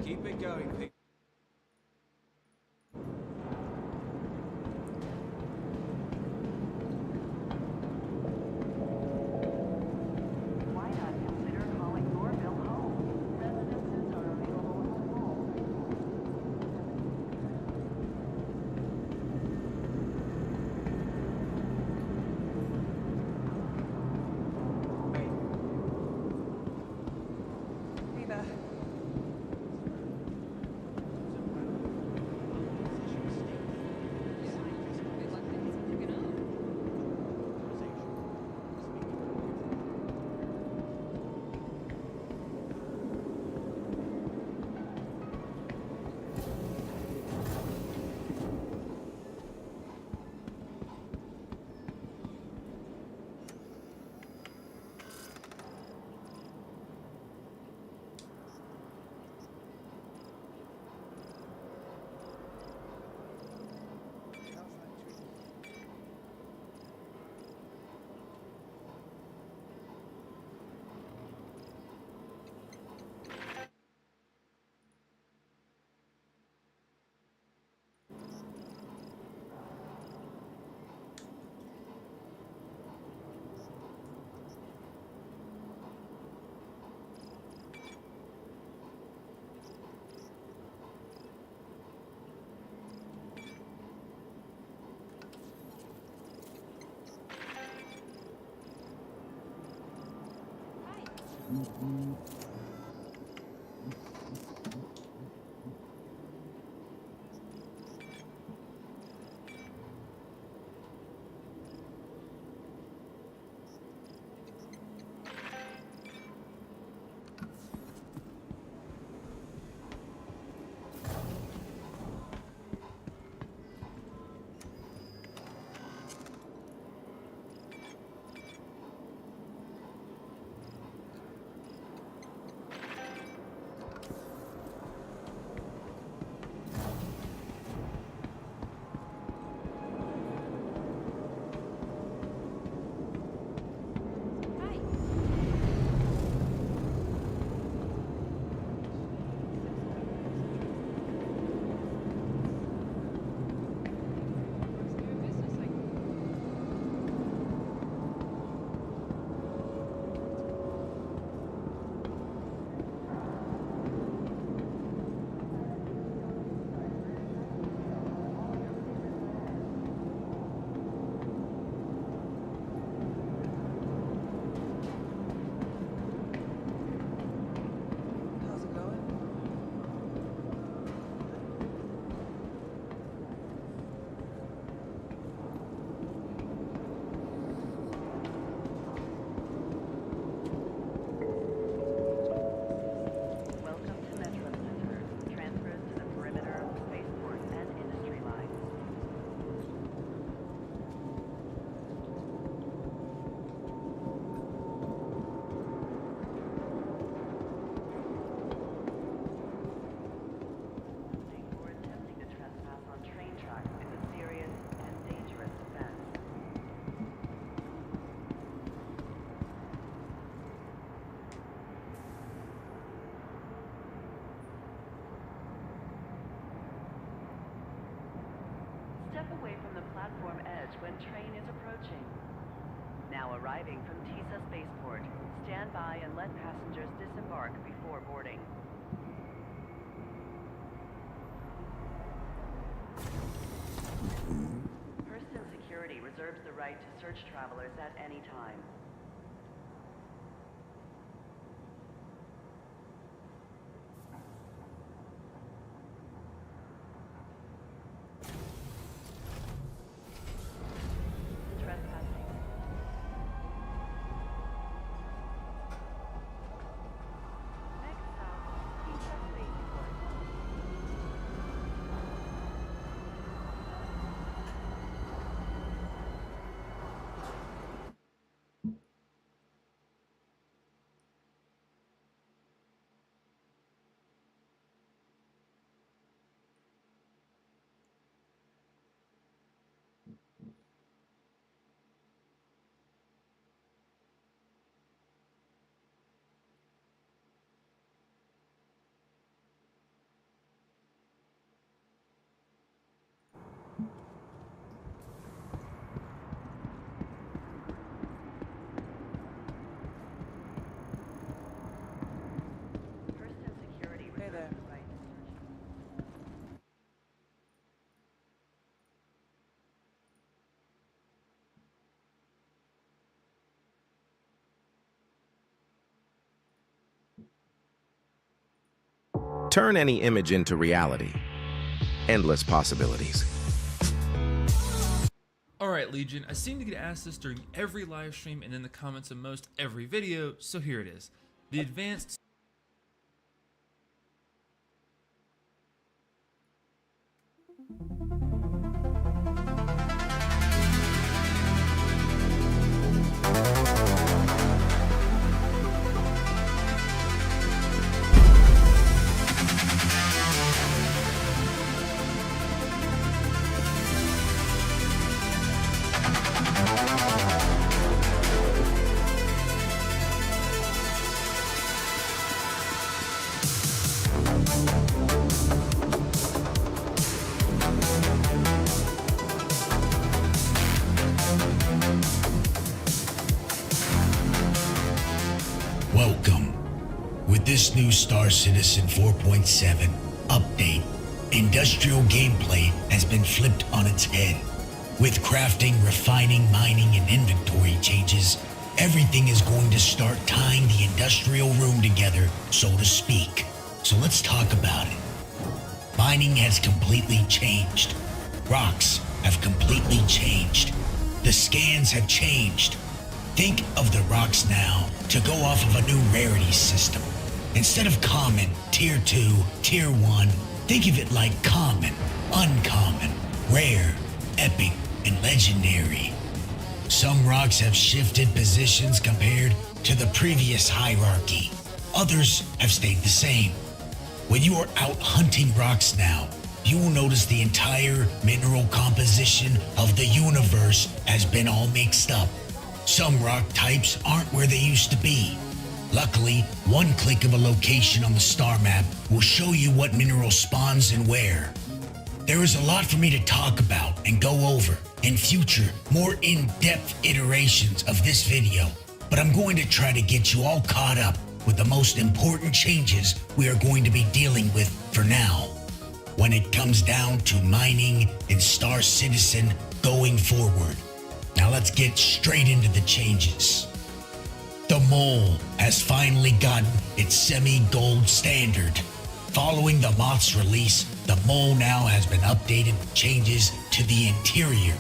Keep it going, Pete. Why not consider calling Norville home? Residences are available in the mall. Hey there. platform edge when train is approaching. Now arriving from TISA spaceport. Stand by and let passengers disembark before boarding. Hurston Security reserves the right to search travelers at any time. Trespassing. Next stop, TISA spaceport. Hurston Security Hey there. reserves the right to search. Turn any image into reality. Endless possibilities. Alright Legion, I seem to get asked this during every live stream and in the comments of most every video, so here it is. The advanced Welcome. With this new Star Citizen 4.7 update, industrial gameplay has been flipped on its head. With crafting, refining, mining, and inventory changes, everything is going to start tying the industrial room together, so to speak. So let's talk about it. Mining has completely changed. Rocks have completely changed. The scans have changed. Think of the rocks now to go off of a new rarity system. Instead of common, tier 2, tier 1, think of it like common, uncommon, rare, epic, and legendary. Some rocks have shifted positions compared to the previous hierarchy. Others have stayed the same. When you are out hunting rocks now, you will notice the entire mineral composition of the universe has been all mixed up. Some rock types aren't where they used to be. Luckily, one click of a location on the star map will show you what mineral spawns and where. There is a lot for me to talk about and go over in future, more in-depth iterations of this video, but I'm going to try to get you all caught up with the most important changes we are going to be dealing with for now, when it comes down to mining in Star Citizen going forward. Now let's get straight into the changes. The mole has finally gotten its semi-gold standard. Following the moth's release, the mole now has been updated with changes to the interior,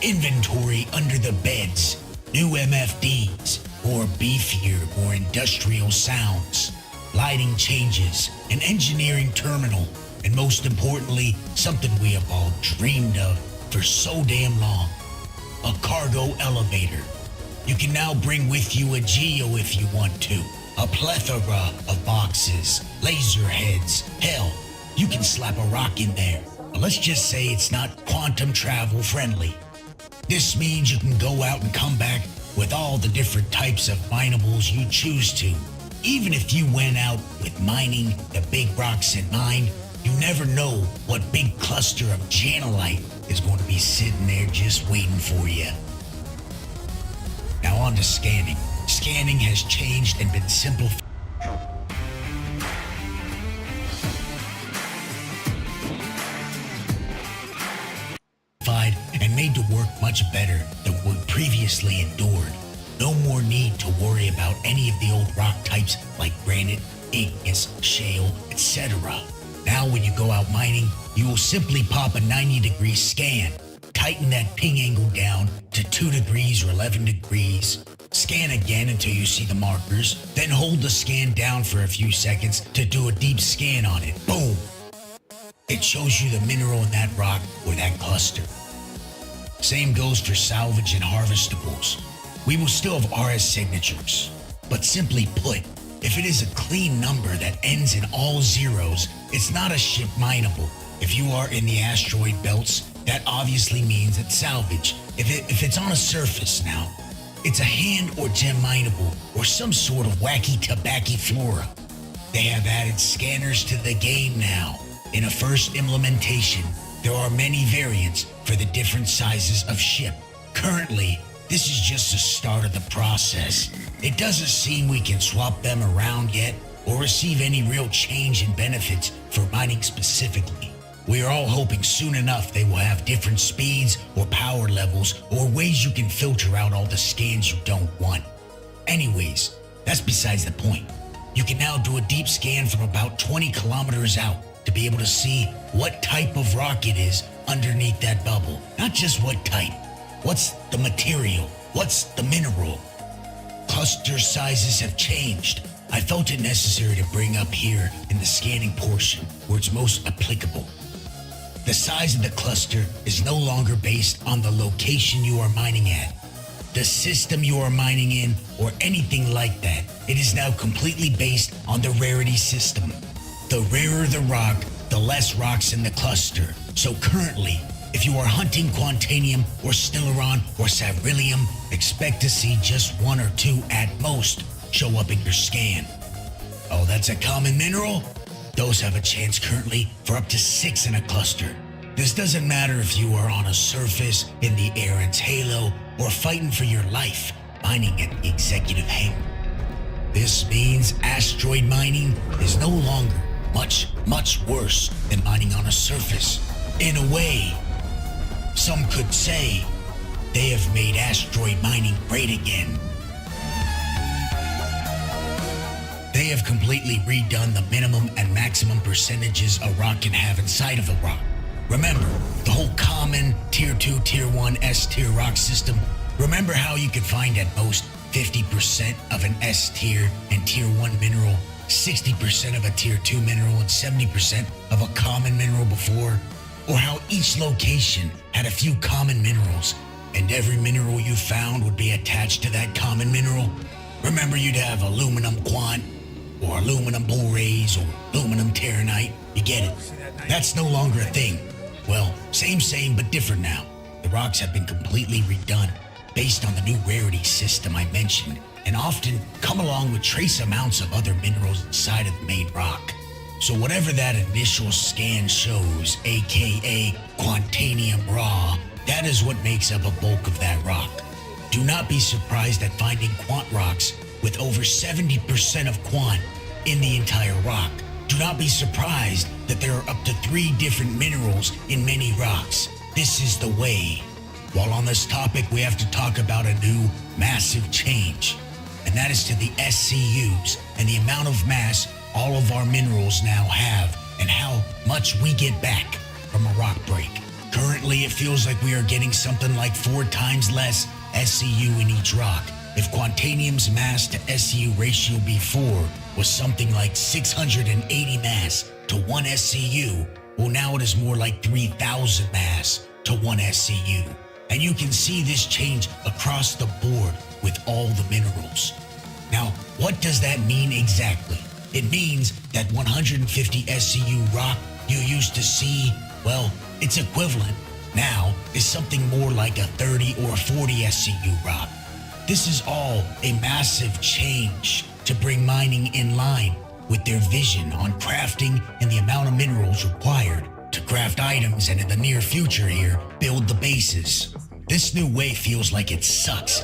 inventory under the beds, new MFDs, more beefier, more industrial sounds, lighting changes, an engineering terminal, and most importantly, something we have all dreamed of for so damn long. A cargo elevator. You can now bring with you a Geo if you want to. A plethora of boxes, laser heads. Hell, you can slap a rock in there. But let's just say it's not quantum travel friendly. This means you can go out and come back with all the different types of minables you choose to. Even if you went out with mining the big rocks in mind, you never know what big cluster of janolite is going to be sitting there just waiting for you. Now on to scanning. Scanning has changed and been simplified. And made to work much better than what previously endured. No more need to worry about any of the old rock types like granite, igneous, shale, etc. Now when you go out mining, you will simply pop a 90-degree scan, tighten that ping angle down to 2 degrees or 11 degrees, scan again until you see the markers, then hold the scan down for a few seconds to do a deep scan on it. Boom! It shows you the mineral in that rock or that cluster. Same goes for salvage and harvestables. We will still have RS signatures, but simply put, if it is a clean number that ends in all zeros, it's not a ship mineable. If you are in the asteroid belts, that obviously means it's salvage. If it's on a surface now, it's a hand or gem mineable or some sort of wacky tobacco flora. They have added scanners to the game now. In a first implementation, there are many variants for the different sizes of ship. Currently, this is just the start of the process. It doesn't seem we can swap them around yet or receive any real change in benefits for mining specifically. We are all hoping soon enough they will have different speeds or power levels or ways you can filter out all the scans you don't want. Anyways, that's besides the point. You can now do a deep scan from about 20 kilometers out to be able to see what type of rock it is underneath that bubble. Not just what type. What's the material? What's the mineral? Cluster sizes have changed. I felt it necessary to bring up here in the scanning portion where it's most applicable. The size of the cluster is no longer based on the location you are mining at, the system you are mining in, or anything like that. It is now completely based on the rarity system. The rarer the rock, the less rocks in the cluster. So currently, if you are hunting Quantanium or Stellaron or Sarillium, expect to see just 1 or 2 at most show up in your scan. Oh, that's a common mineral? Those have a chance currently for up to 6 in a cluster. This doesn't matter if you are on a surface, in the Errant's halo, or fighting for your life, mining at the executive hangar. This means asteroid mining is no longer much worse than mining on a surface. In a way, some could say they have made asteroid mining great again. They have completely redone the minimum and maximum percentages a rock can have inside of a rock. Remember, the whole common Tier 2, Tier 1, S-Tier rock system. Remember how you could find at most 50% of an S-Tier and Tier 1 mineral, 60% of a Tier 2 mineral, and 70% of a common mineral before? Or how each location had a few common minerals, and every mineral you found would be attached to that common mineral? Remember you'd have aluminum quant, or aluminum borates, or aluminum terranite. You get it? That's no longer a thing. Well, same but different now. The rocks have been completely redone, based on the new rarity system I mentioned, and often come along with trace amounts of other minerals inside of the main rock. So whatever that initial scan shows, aka Quantanium raw, that is what makes up a bulk of that rock. Do not be surprised at finding quant rocks with over 70% of quant in the entire rock. Do not be surprised that there are up to 3 different minerals in many rocks. This is the way. While on this topic, we have to talk about a new massive change, and that is to the SCUs and the amount of mass all of our minerals now have and how much we get back from a rock break. Currently, it feels like we are getting something like 4 times less SCU in each rock. If Quantanium's mass to SCU ratio before was something like 680 mass to 1 SCU, well now it is more like 3,000 mass to 1 SCU. And you can see this change across the board with all the minerals. Now, what does that mean exactly? It means that 150 SCU rock you used to see, well, its equivalent now is something more like a 30 or 40 SCU rock. This is all a massive change to bring mining in line with their vision on crafting and the amount of minerals required to craft items and in the near future here, build the bases. This new way feels like it sucks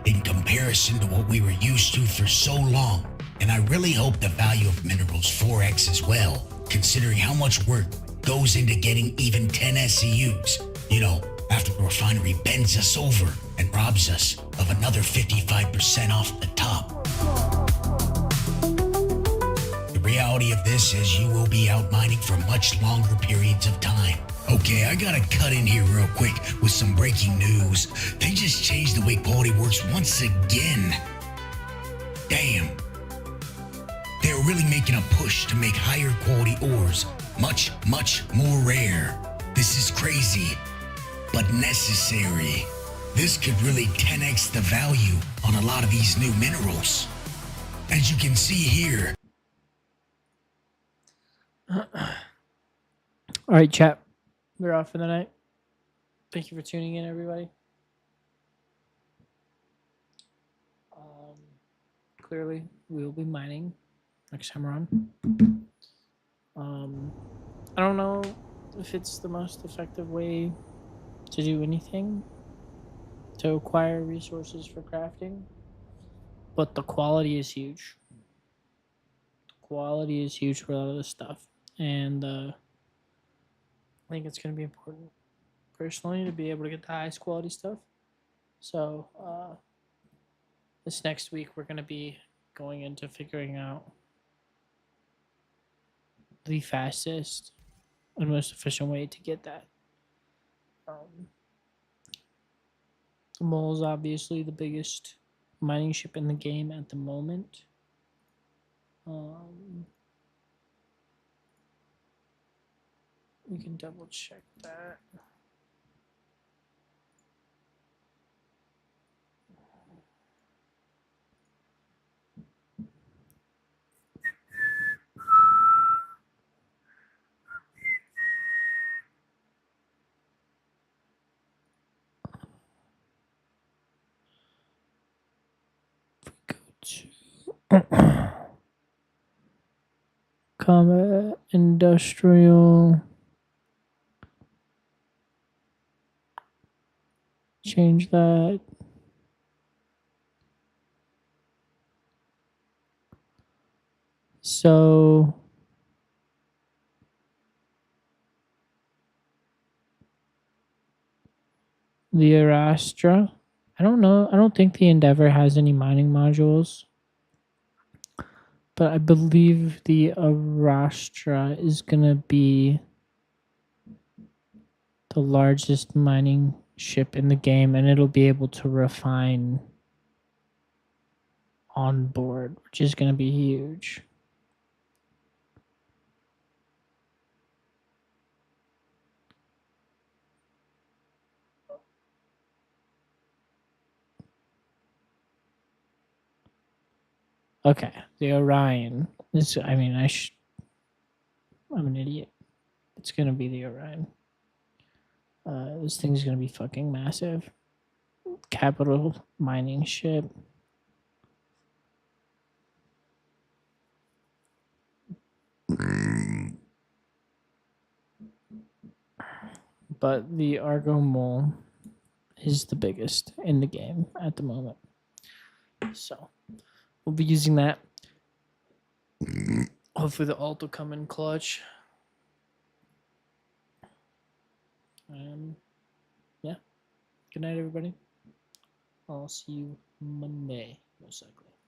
in comparison to what we were used to for so long. And I really hope the value of minerals 4x as well, considering how much work goes into getting even 10 SCUs. You know, after the refinery bends us over and robs us of another 55% off the top. The reality of this is you will be out mining for much longer periods of time. Okay, I gotta cut in here real quick with some breaking news. They just changed the way quality works once again. Damn. They're really making a push to make higher quality ores much, much more rare. This is crazy, but necessary. This could really 10x the value on a lot of these new minerals. As you can see here. All right, chat. We're off for the night. Thank you for tuning in, everybody. Clearly, we will be mining next time around. I don't know if it's the most effective way to do anything to acquire resources for crafting, but the quality is huge. Quality is huge for a lot of this stuff, and I think it's going to be important personally to be able to get the highest quality stuff. So this next week we're going to be going into figuring out the fastest and most efficient way to get that. The mole is obviously the biggest mining ship in the game at the moment. We can double check that. Combat industrial. Change that. So the Arastra. I don't know. I don't think the Endeavor has any mining modules. But I believe the Arastra is going to be the largest mining ship in the game, and it'll be able to refine on board, which is going to be huge. Okay, the Orion. I'm an idiot. It's going to be the Orion. This thing's going to be fucking massive. Capital mining ship. But the Argo Mole is the biggest in the game at the moment. So we'll be using that. Hopefully the ult will come in clutch. Yeah. Good night, everybody. I'll see you Monday, most likely.